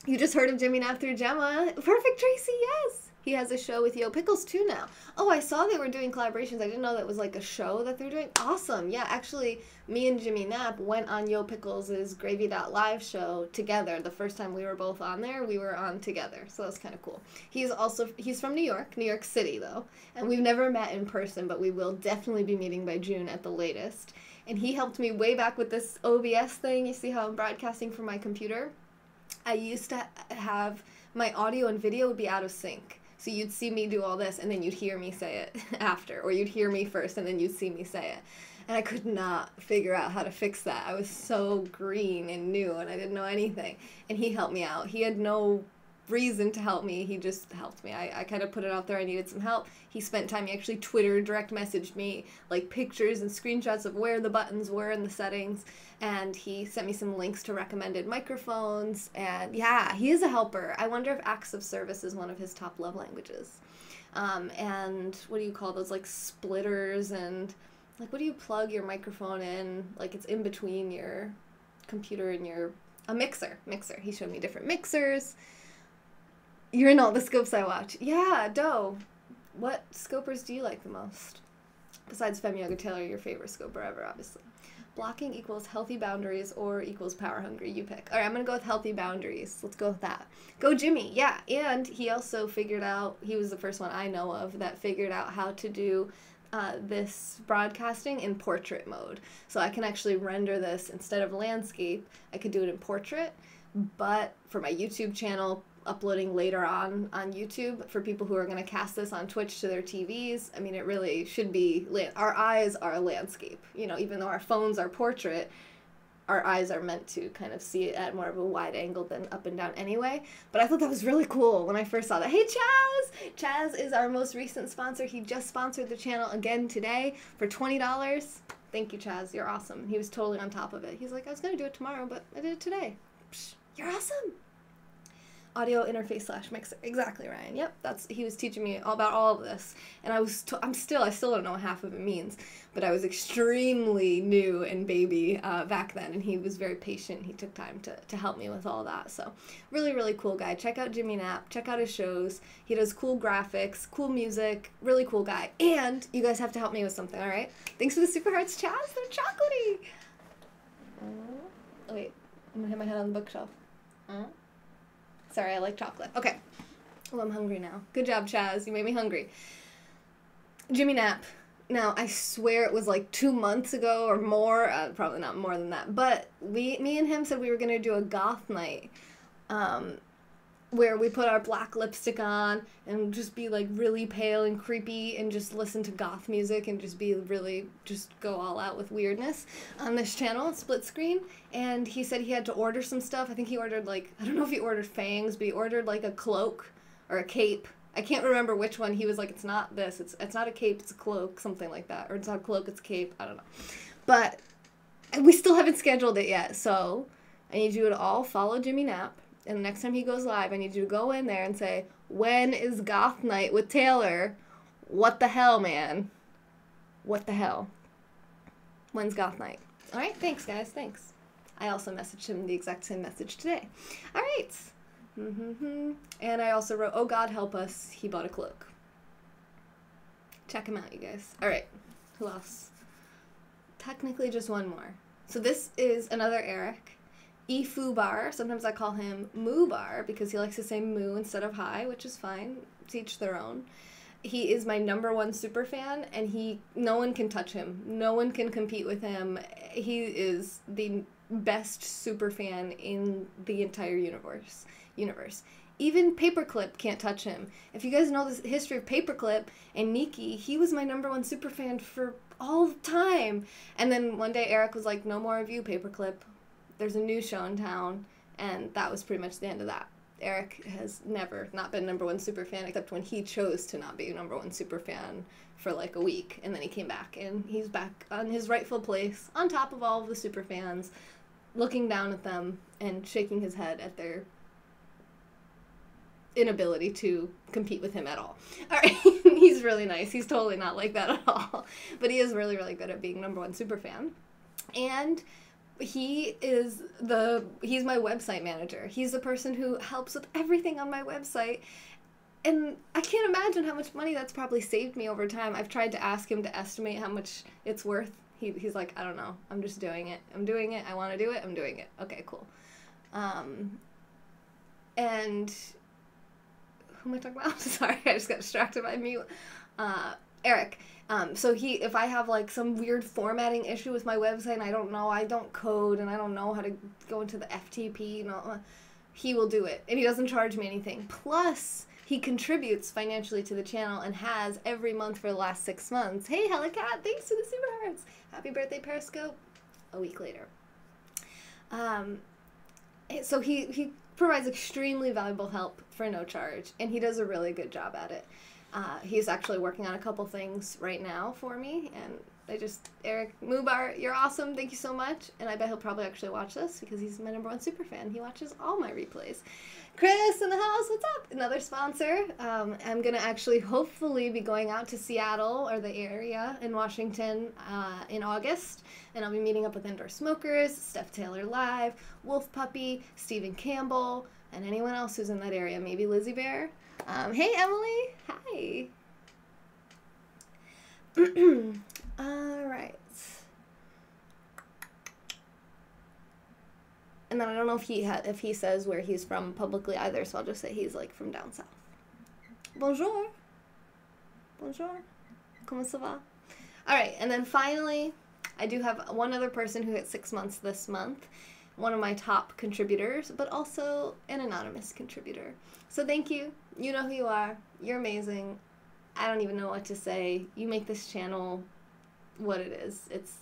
You just heard of Jimmy Knapp through Gemma. Perfect, Tracy, yes. He has a show with Yo Pickles too now. Oh, I saw they were doing collaborations. I didn't know that was like a show that they're doing. Awesome. Yeah, actually, me and Jimmy Knapp went on Yo Pickles' Gravy.live show together. The first time we were both on there, we were on together. So that was kind of cool. He's from New York City though. And we've never met in person, but we will definitely be meeting by June at the latest. And he helped me way back with this OBS thing. You see how I'm broadcasting from my computer? I used to have my audio and video would be out of sync. So you'd see me do all this and then you'd hear me say it after, or you'd hear me first and then you'd see me say it. And I could not figure out how to fix that. I was so green and new and I didn't know anything. And he helped me out. He had no reason to help me. He just helped me. I kind of put it out there I needed some help. He spent time. He actually Twitter direct messaged me like pictures and screenshots of where the buttons were in the settings, and he sent me some links to recommended microphones. And yeah, he is a helper. I wonder if acts of service is one of his top love languages. And what do you call those, like splitters, and like what do you plug your microphone in, like it's in between your computer and a mixer. He showed me different mixers. You're in all the scopes I watch. Yeah, Doe. What scopers do you like the most? Besides Fem Yoga Taylor, your favorite scoper ever, obviously. Blocking equals healthy boundaries or equals power hungry. You pick. All right, I'm going to go with healthy boundaries. Let's go with that. Go Jimmy. Yeah, and he also figured out, he was the first one I know of that figured out how to do this broadcasting in portrait mode. So I can actually render this instead of landscape. I could do it in portrait, but for my YouTube channel, uploading later on YouTube for people who are going to cast this on Twitch to their TVs. I mean, it really should be, our eyes are a landscape. You know, even though our phones are portrait, our eyes are meant to kind of see it at more of a wide angle than up and down anyway. But I thought that was really cool when I first saw that. Hey, Chaz! Chaz is our most recent sponsor. He just sponsored the channel again today for $20. Thank you, Chaz. You're awesome. He was totally on top of it. He's like, I was going to do it tomorrow, but I did it today. Psh, you're awesome. Audio interface / mixer. Exactly, Ryan. Yep, he was teaching me all about all of this, and I still don't know what half of it means, but I was extremely new and baby back then, and he was very patient. He took time to help me with all that. So really, really cool guy. Check out Jimmy Knapp. Check out his shows. He does cool graphics, cool music. Really cool guy. And you guys have to help me with something. All right. Thanks for the super hearts, Chaz. They're chocolatey. Oh, wait, I'm gonna hit my head on the bookshelf. Sorry, I like chocolate. Okay. Well, I'm hungry now. Good job, Chaz. You made me hungry. Jimmy Knapp. Now, I swear it was like 2 months ago or more. Probably not more than that. But me and him said we were going to do a goth night where we put our black lipstick on and just be like really pale and creepy and just listen to goth music and just go all out with weirdness on this channel, Split Screen. And he said he had to order some stuff. I think he ordered I don't know if he ordered fangs, but he ordered like a cloak or a cape. I can't remember which one. He was like, it's not this, it's not a cape, it's a cloak, something like that. Or it's not a cloak, it's a cape, I don't know. But we still haven't scheduled it yet, so I need you to all follow Jimmy Knapp. And the next time he goes live, I need you to go in there and say, when is Goth Night with Taylor? What the hell, man? What the hell? When's Goth Night? All right, thanks, guys. Thanks. I also messaged him the exact same message today. All right. And I also wrote, oh, God, help us. He bought a cloak. Check him out, you guys. All right. Who else? Technically just one more. So this is another Eric. Efubar. Sometimes I call him Moobar because he likes to say moo instead of hi, which is fine. To each their own. He is my #1 super fan, and no one can touch him. No one can compete with him. He is the best super fan in the entire universe. Even Paperclip can't touch him. If you guys know the history of Paperclip and Nikki, he was my #1 super fan for all time. And then one day Eric was like, no more of you, Paperclip. There's a new show in town, and that was pretty much the end of that. Eric has never not been #1 super fan, except when he chose to not be #1 super fan for like a week, and then he came back, and he's back on his rightful place, on top of all of the super fans, looking down at them and shaking his head at their inability to compete with him at all. All right, he's really nice. He's totally not like that at all, but he is really, really good at being #1 super fan, and he's my website manager. He's the person who helps with everything on my website. And I can't imagine how much money that's probably saved me over time. I've tried to ask him to estimate how much it's worth. He's like, I don't know. I'm just doing it. I'm doing it. I want to do it. I'm doing it. Okay, cool. And who am I talking about? Sorry, I just got distracted by mute. Eric. So if I have like some weird formatting issue with my website and I don't know, I don't code and I don't know how to go into the FTP, he will do it. And he doesn't charge me anything. Plus, he contributes financially to the channel and has every month for the last 6 months. Hey, Helicat, thanks for the super hearts. Happy birthday, Periscope. A week later. So he provides extremely valuable help for no charge, and he does a really good job at it. He's actually working on a couple things right now for me, and Eric Mubar, you're awesome. Thank you so much. And I bet he'll probably actually watch this because he's my #1 super fan. He watches all my replays. Chris in the house, what's up? Another sponsor. I'm going to actually hopefully be going out to Seattle or the area in Washington in August. And I'll be meeting up with Indoor Smokers, Steph Taylor Live, Wolf Puppy, Stephen Campbell, and anyone else who's in that area. Maybe Lizzie Bear. Hey, Emily. Hi. All right. And then I don't know if he says where he's from publicly either, so I'll just say he's like from down south. Bonjour. Bonjour. Comment ça va? All right, and then finally, I do have one other person who hit 6 months this month. One of my top contributors, but also an anonymous contributor. So thank you. You know who you are. You're amazing. I don't even know what to say. You make this channel what it is. It's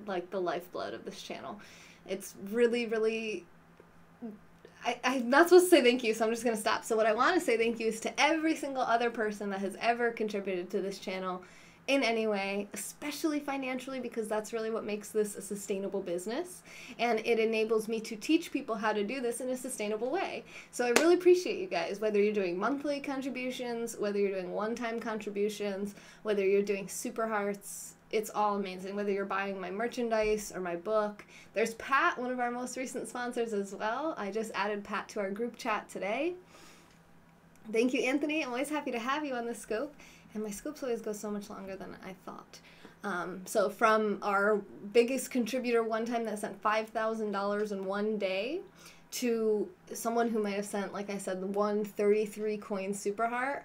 like the lifeblood of this channel. It's really, really... I'm not supposed to say thank you, so I'm just going to stop. So what I want to say thank you is to every single other person that has ever contributed to this channel in any way, especially financially, because that's really what makes this a sustainable business, and it enables me to teach people how to do this in a sustainable way. So I really appreciate you guys, whether you're doing monthly contributions, whether you're doing one-time contributions, whether you're doing super hearts. It's all amazing, whether you're buying my merchandise or my book. There's Pat, one of our most recent sponsors as well. I just added Pat to our group chat today. Thank you, Anthony. I'm always happy to have you on the scope. And my scopes always go so much longer than I thought. So from our biggest contributor one time that sent $5,000 in one day to someone who might have sent, like I said, the 133 coin super heart,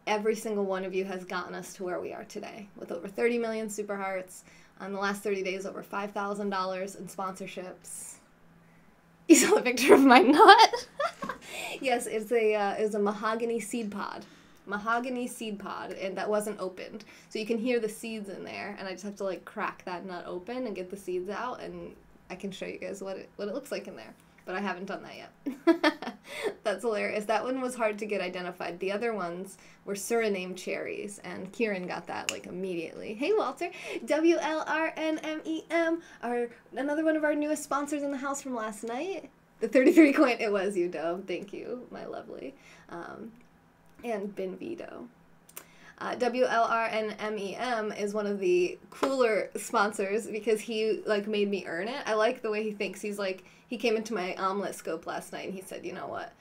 every single one of you has gotten us to where we are today with over 30 million super hearts. On the last 30 days, over $5,000 in sponsorships. You saw the picture of my nut? Yes, it's a mahogany seed pod. Mahogany seed pod, and that wasn't opened. So you can hear the seeds in there, and I just have to like crack that nut open and get the seeds out, and I can show you guys what it looks like in there. But I haven't done that yet. That's hilarious. That one was hard to get identified. The other ones were Suriname cherries, and Kieran got that like immediately. Hey, Walter. WLRNMEM, another one of our newest sponsors in the house from last night. The 33 coin, it was you, Dove. Thank you, my lovely. And Benvito. WLRNMEM is one of the cooler sponsors because he like made me earn it. I like the way he thinks. He came into my omelet scope last night and he said, you know what?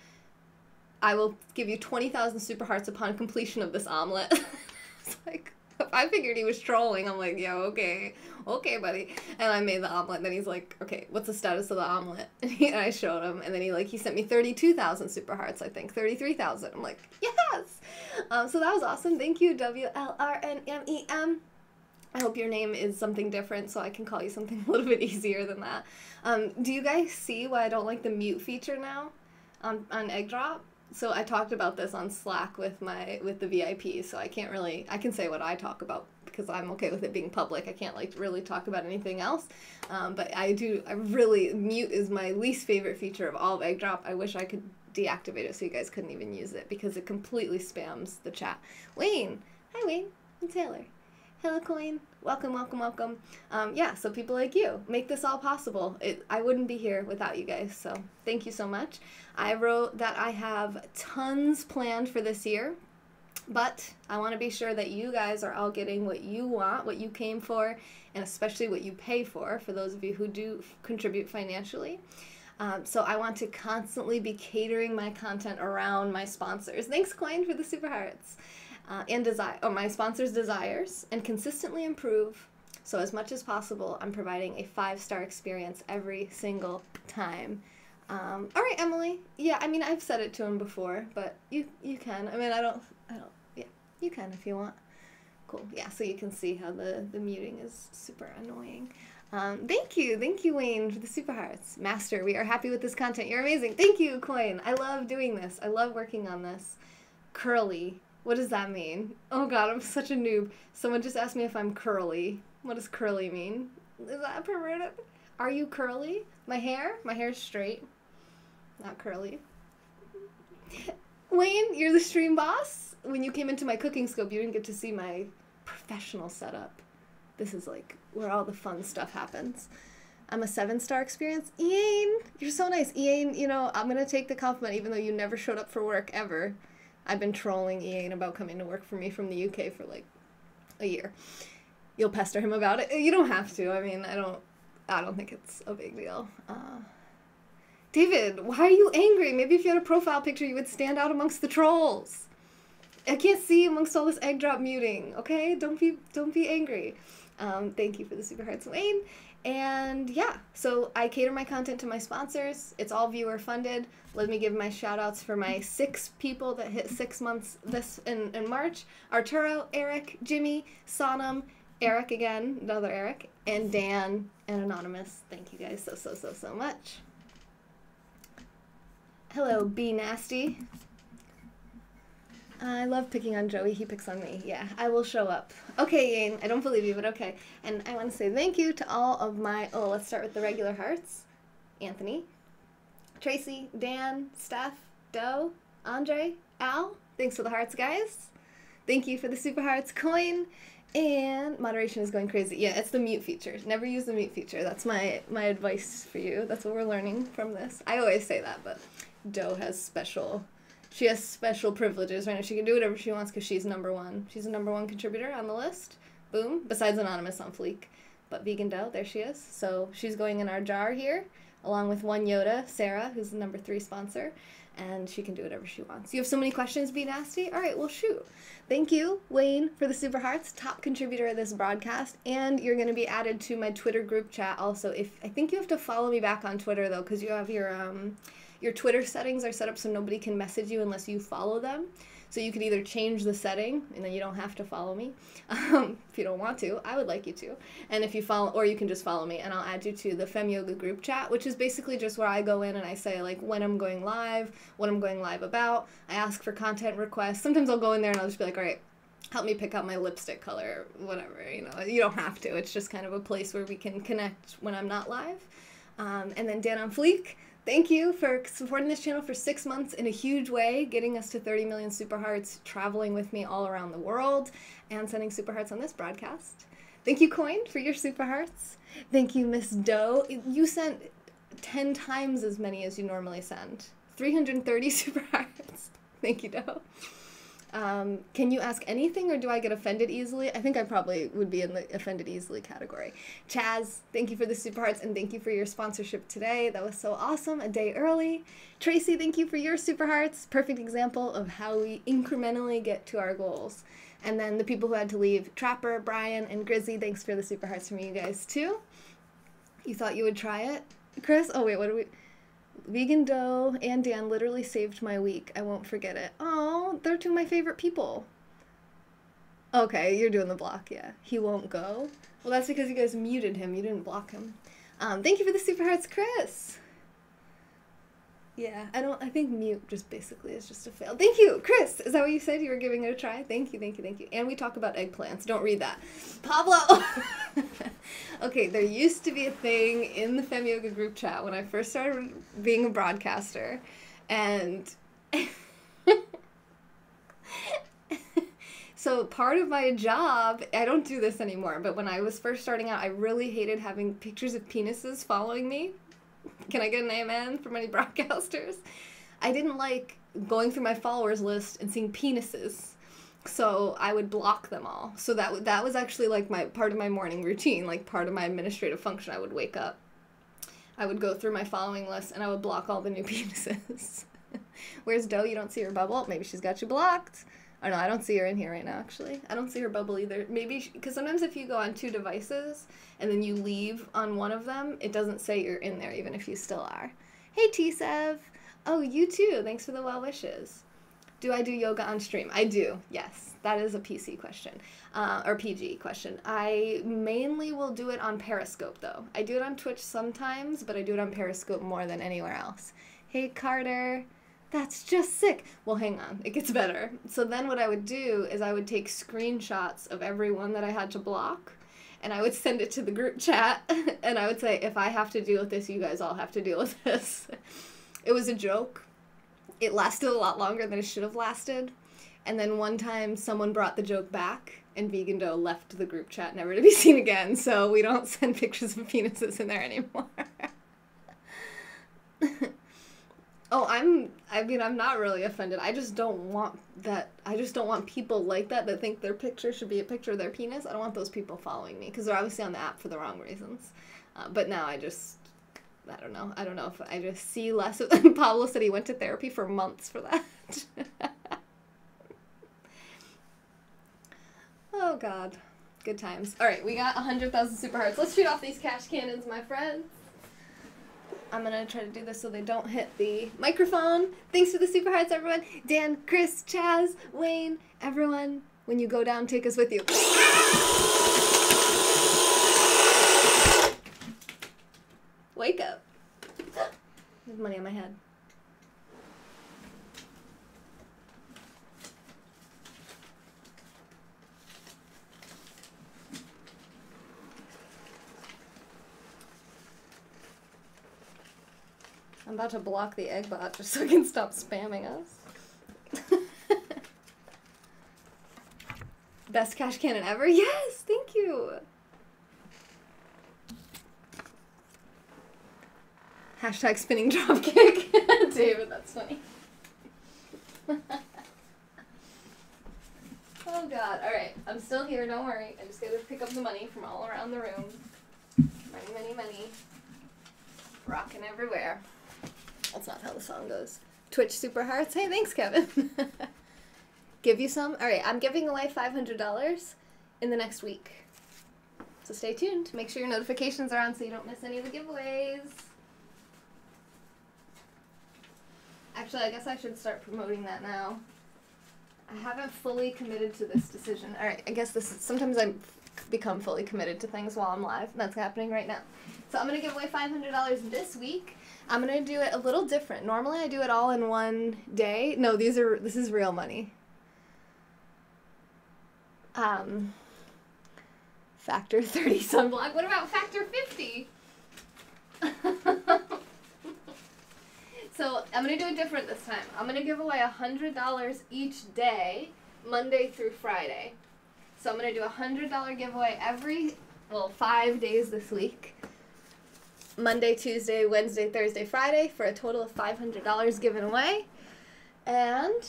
I will give you 20,000 super hearts upon completion of this omelet. It's like, I figured he was trolling. I'm like, yo, okay, buddy. And I made the omelet. And then he's like, okay, what's the status of the omelet? And I showed him. And then he sent me 32,000 super hearts, I think. 33,000. I'm like, yes! So that was awesome. Thank you, WLRNMEM. I hope your name is something different so I can call you something a little bit easier than that. Do you guys see why I don't like the mute feature now on Egg Drop? So I talked about this on Slack with the VIP, so I can say what I talk about because I'm okay with it being public. I can't like really talk about anything else. But mute is my least favorite feature of all of Egg Drop. I wish I could deactivate it so you guys couldn't even use it because it completely spams the chat. Wayne. Hi, Wayne. I'm Taylor. Hello, Coin. Welcome, welcome, welcome. Yeah, so people like you make this all possible. I wouldn't be here without you guys, so thank you so much. I wrote that I have tons planned for this year, but I want to be sure that you guys are all getting what you want, what you came for, and especially what you pay for those of you who do contribute financially. So I want to constantly be catering my content around my sponsors. Thanks, Coin, for the super hearts. And my sponsors' desires, and consistently improve. So as much as possible, I'm providing a 5-star experience every single time. All right, Emily. Yeah, I mean, I've said it to him before, but you can. I mean, I don't, yeah, you can if you want. Cool. Yeah, so you can see how the muting is super annoying. Thank you, Wayne, for the super hearts. Master, we are happy with this content. You're amazing. Thank you, Coin. I love doing this. I love working on this. Curly. What does that mean? Oh god, I'm such a noob. Someone just asked me if I'm curly. What does curly mean? Is that perverted? Are you curly? My hair? My hair's straight. Not curly. Wayne, you're the stream boss? When you came into my cooking scope, you didn't get to see my professional setup. This is like where all the fun stuff happens. I'm a 7-star experience. Ian, you're so nice. Ian, you know, I'm going to take the compliment even though you never showed up for work ever. I've been trolling Ian about coming to work for me from the UK for like a year. You'll pester him about it. You don't have to. I mean, I don't think it's a big deal. David, why are you angry? Maybe if you had a profile picture, you would stand out amongst the trolls. I can't see amongst all this egg drop muting, okay? Don't be angry. Thank you for the super hearts, Wayne. And yeah, so I cater my content to my sponsors. It's all viewer funded. Let me give my shout outs for my 6 people that hit 6 months this in March. Arturo, Eric, Jimmy, Sonam, Eric again, another Eric, and Dan and Anonymous. Thank you guys so much. Hello, Be Nasty. I love picking on Joey. He picks on me. Yeah, I will show up. Okay, Yane. I don't believe you, but okay. And I want to say thank you to all of my... Oh, let's start with the regular hearts. Anthony, Tracy, Dan, Steph, Doe, Andre, Al. Thanks for the hearts, guys. Thank you for the super hearts. Coin. And moderation is going crazy. Yeah, it's the mute feature. Never use the mute feature. That's my advice for you. That's what we're learning from this. I always say that, but Doe has special... She has special privileges right now. She can do whatever she wants because she's #1. She's a #1 contributor on the list. Boom. Besides Anonymous on Fleek. But Vegan Doe, there she is. So she's going in our jar here, along with One Yoda, Sarah, who's the #3 sponsor. And she can do whatever she wants. You have so many questions, Be Nasty? All right, well, shoot. Thank you, Wayne, for the super hearts, top contributor of this broadcast. And you're going to be added to my Twitter group chat also. I think you have to follow me back on Twitter, though, because you have your Twitter settings are set up so nobody can message you unless you follow them. So you can either change the setting, and then you don't have to follow me. If you don't want to, I would like you to. And if you follow, or you can just follow me, and I'll add you to the Fem Yoga group chat, which is basically just where I go in and I say, like, when I'm going live, what I'm going live about. I ask for content requests. Sometimes I'll go in there and I'll just be like, all right, help me pick out my lipstick color, whatever, you know. You don't have to. It's just kind of a place where we can connect when I'm not live. And then Dan on Fleek. Thank you for supporting this channel for 6 months in a huge way, getting us to 30 million super hearts, traveling with me all around the world, and sending super hearts on this broadcast. Thank you, Coin, for your super hearts. Thank you, Miss Doe. You sent 10 times as many as you normally send. 330 super hearts. Thank you, Doe. Can you ask anything or do I get offended easily? I think I probably would be in the offended easily category. Chaz, thank you for the super hearts and thank you for your sponsorship today. That was so awesome, a day early. Tracy, thank you for your super hearts. Perfect example of how we incrementally get to our goals. And then the people who had to leave, Trapper, Brian, and Grizzy, thanks for the super hearts from you guys too. You thought you would try it? Chris? Oh wait, what do we... Vegan Doe and Dan literally saved my week. I won't forget it. Oh, they're two of my favorite people. Okay, you're doing the block, yeah. He won't go. Well, that's because you guys muted him. You didn't block him. Thank you for the super hearts, Chris. Yeah, I think mute just basically is just a fail. Thank you, Chris. Is that what you said? You were giving it a try? Thank you. And we talk about eggplants. Don't read that. Pablo! Okay, there used to be a thing in the Fem Yoga group chat when I first started being a broadcaster, and so part of my job, I don't do this anymore, but when I was first starting out, I really hated having pictures of penises following me. Can I get an amen from any broadcasters? I didn't like going through my followers list and seeing penises. So I would block them all. So that was actually like part of my morning routine, like part of my administrative function. I would wake up. I would go through my following list and I would block all the new penises. Where's Doe? You don't see her bubble? Maybe she's got you blocked. Oh no, I don't see her in here right now, actually. I don't see her bubble either. Maybe, because sometimes if you go on 2 devices and then you leave on one of them, it doesn't say you're in there, even if you still are. Hey, T-Sev. Oh, you too. Thanks for the well wishes. Do I do yoga on stream? I do, yes. That is a PC question, or PG question. I mainly will do it on Periscope, though. I do it on Twitch sometimes, but I do it on Periscope more than anywhere else. Hey, Carter. That's just sick. Well, hang on. It gets better. So then what I would do is I would take screenshots of everyone that I had to block, and I would send it to the group chat, and I would say, if I have to deal with this, you guys all have to deal with this. It was a joke. It lasted a lot longer than it should have lasted. And then one time someone brought the joke back, and Vegan Doe left the group chat, never to be seen again, so we don't send pictures of penises in there anymore. Oh, I'm not really offended. I just don't want that. I just don't want people like that think their picture should be a picture of their penis. I don't want those people following me because they're obviously on the app for the wrong reasons. But now I don't know. I don't know if I just see less of them. Pablo said he went to therapy for months for that. Oh, God. Good times. All right, we got 100,000 super hearts. Let's shoot off these cash cannons, my friends. I'm going to try to do this so they don't hit the microphone. Thanks for the super hearts, everyone. Dan, Chris, Chaz, Wayne, everyone. When you go down, take us with you. Wake up. There's money on my head. I'm about to block the egg bot just so I can stop spamming us. Best cash cannon ever? Yes, thank you. Hashtag spinning dropkick. David, that's funny. Oh God, alright, I'm still here, don't worry. I just gotta pick up the money from all around the room. Money, money, money. Rockin' everywhere. That's not how the song goes. Twitch super hearts. Hey, thanks, Kevin. Give you some? Alright, I'm giving away $500 in the next week. So stay tuned. Make sure your notifications are on so you don't miss any of the giveaways. Actually, I guess I should start promoting that now. I haven't fully committed to this decision. Alright, I guess this is, sometimes I become fully committed to things while I'm live. That's happening right now. So I'm going to give away $500 this week. I'm going to do it a little different. Normally I do it all in one day. No, this is real money. Factor 30 sunblock. What about factor 50? So I'm going to do it different this time. I'm going to give away $100 each day, Monday through Friday. So I'm going to do a $100 giveaway every, 5 days this week. Monday, Tuesday, Wednesday, Thursday, Friday, for a total of $500 given away. And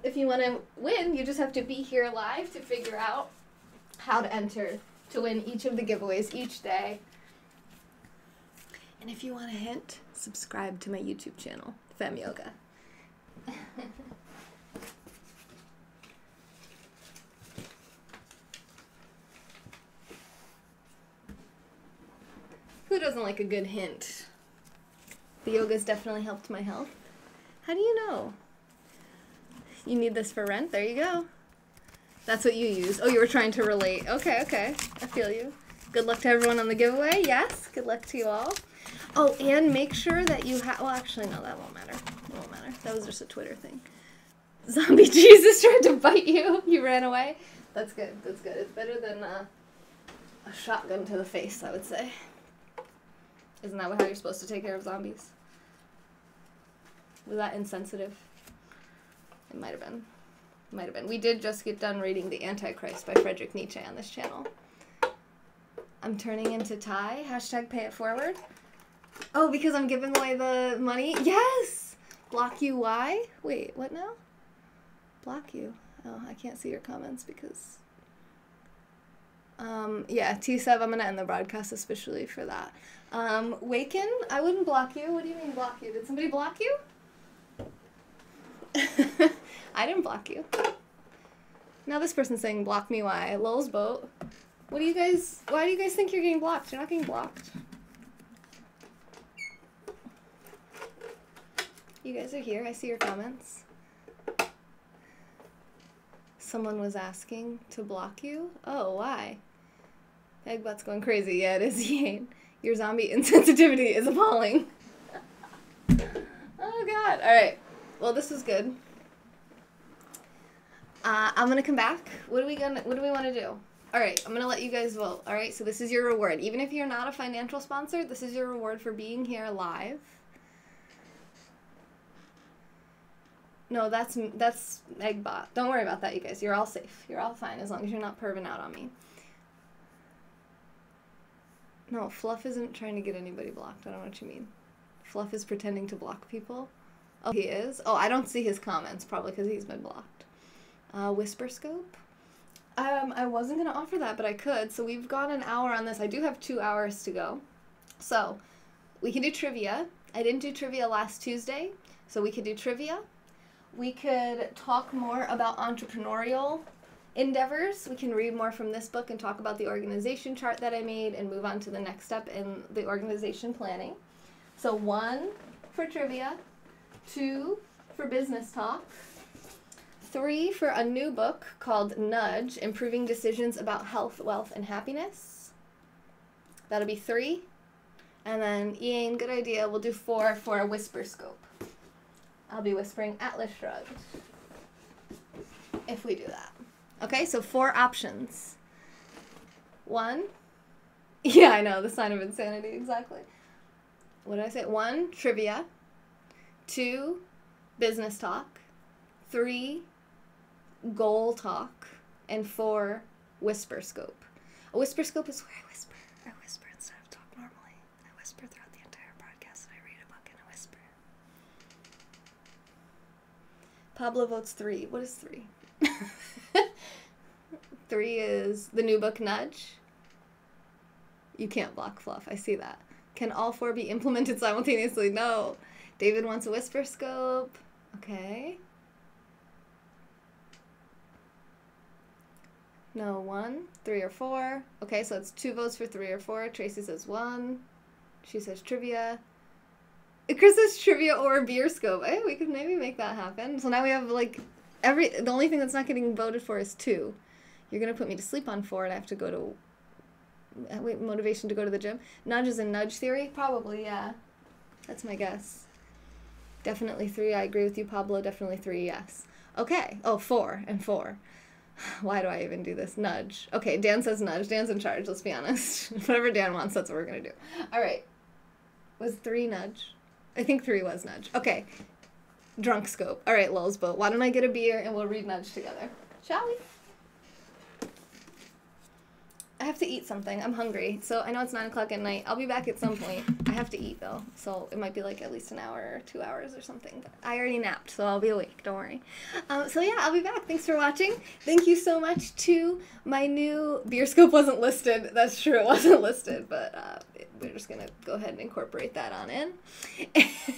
if you want to win, you just have to be here live to figure out how to enter to win each of the giveaways each day. And if you want a hint, subscribe to my YouTube channel, Fem Yoga. Who doesn't like a good hint? The yoga's definitely helped my health. How do you know? You need this for rent? There you go. That's what you use. Oh, you were trying to relate. Okay, okay. I feel you. Good luck to everyone on the giveaway. Yes, good luck to you all. Oh, and make sure that you have... Well, actually, no, that won't matter. It won't matter. That was just a Twitter thing. Zombie Jesus tried to bite you. You ran away. That's good. That's good. It's better than a shotgun to the face, I would say. Isn't that how you're supposed to take care of zombies? Was that insensitive? It might have been. It might have been. We did just get done reading The Antichrist by Friedrich Nietzsche on this channel. I'm turning into Thai. Hashtag pay it forward. Oh, because I'm giving away the money? Yes! Block you, why? Wait, what now? Block you. Oh, I can't see your comments because... yeah, T-Sub, I'm going to end the broadcast especially for that. Waken, I wouldn't block you. What do you mean block you? Did somebody block you? I didn't block you. Now this person's saying block me, why? Lol's boat. What do you guys, why do you guys think you're getting blocked? You're not getting blocked. You guys are here, I see your comments. Someone was asking to block you? Oh, why? Eggbutt's going crazy. Yeah, it is, Yane. Your zombie insensitivity is appalling. Oh god. Alright. Well, this was good. I'm gonna come back. What do we want to do? Alright, I'm gonna let you guys vote. Alright, so this is your reward. Even if you're not a financial sponsor, this is your reward for being here live. No, that's Eggbot. Don't worry about that, you guys. You're all safe. You're all fine as long as you're not perving out on me. No, Fluff isn't trying to get anybody blocked. I don't know what you mean. Fluff is pretending to block people. Oh, he is? Oh, I don't see his comments, probably because he's been blocked. Whisper Scope? I wasn't going to offer that, but I could. So we've got an hour on this. I do have 2 hours to go. So we can do trivia. I didn't do trivia last Tuesday, so we could do trivia. We could talk more about entrepreneurial endeavors. We can read more from this book and talk about the organization chart that I made and move on to the next step in the organization planning. So 1 for trivia, 2 for business talk, 3 for a new book called Nudge, Improving Decisions About Health, Wealth, and Happiness. That'll be 3. And then Ian, good idea, we'll do 4 for a Whisper Scope. I'll be whispering Atlas Shrugged if we do that. Okay, so 4 options. 1, yeah, I know, the sign of insanity, exactly. What did I say? 1, trivia. 2, business talk. 3, goal talk. And 4, whisper scope. A whisper scope is where I whisper. I whisper instead of talk normally. I whisper throughout the entire broadcast and I read a book and I whisper. Pablo votes 3. What is 3? 3 is the new book, Nudge. You can't block Fluff. I see that. Can all 4 be implemented simultaneously? No. David wants a whisper scope. Okay. No, 1, 3, or 4. Okay, so it's 2 votes for 3 or 4. Tracy says 1. She says trivia. Chris says trivia or a beer scope. Hey, we could maybe make that happen. So now we have, like, the only thing that's not getting voted for is 2. You're going to put me to sleep on 4 and I have to go to... Wait, motivation to go to the gym? Nudge is in nudge theory? Probably, yeah. That's my guess. Definitely 3. I agree with you, Pablo. Definitely 3, yes. Okay. Oh, 4 and 4. Why do I even do this? Nudge. Okay, Dan says nudge. Dan's in charge, let's be honest. Whatever Dan wants, that's what we're going to do. All right. Was 3 nudge? I think 3 was nudge. Okay. Drunk scope. All right, Lulz Boat. Why don't I get a beer and we'll read Nudge together? Shall we? I have to eat something. I'm hungry. So I know it's 9 o'clock at night. I'll be back at some point. I have to eat, though. So it might be like at least an hour or 2 hours or something. But I already napped, so I'll be awake. Don't worry. So yeah, I'll be back. Thanks for watching. Thank you so much to my new... Beer scope wasn't listed. That's true. It wasn't listed. But we're just going to go ahead and incorporate that on in.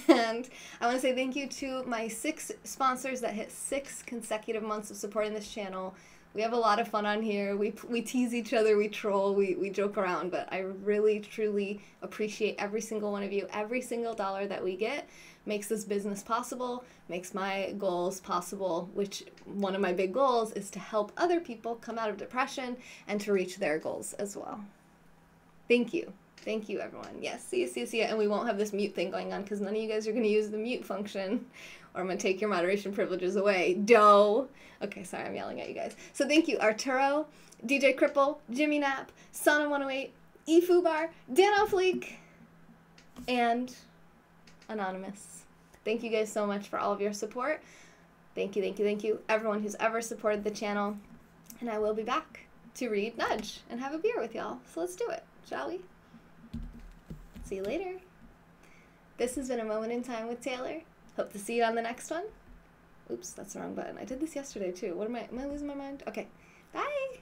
And I want to say thank you to my 6 sponsors that hit 6 consecutive months of supporting this channel. We have a lot of fun on here. We tease each other, we troll, we joke around, but I really, truly appreciate every single one of you. Every single dollar that we get makes this business possible, makes my goals possible, which one of my big goals is to help other people come out of depression and to reach their goals as well. Thank you. Thank you, everyone. Yes, see you. And we won't have this mute thing going on because none of you guys are going to use the mute function or I'm going to take your moderation privileges away. Doe. Okay, sorry, I'm yelling at you guys. So thank you, Arturo, DJ Cripple, Jimmy Knapp, Sana108, eFubar, Dan on Fleek, and Anonymous. Thank you guys so much for all of your support. Thank you, everyone who's ever supported the channel. And I will be back to read Nudge and have a beer with y'all. So let's do it, shall we? See you later. This has been A Moment in Time with Taylor. Hope to see you on the next one. Oops, that's the wrong button. I did this yesterday too. What am I losing my mind? Okay, bye.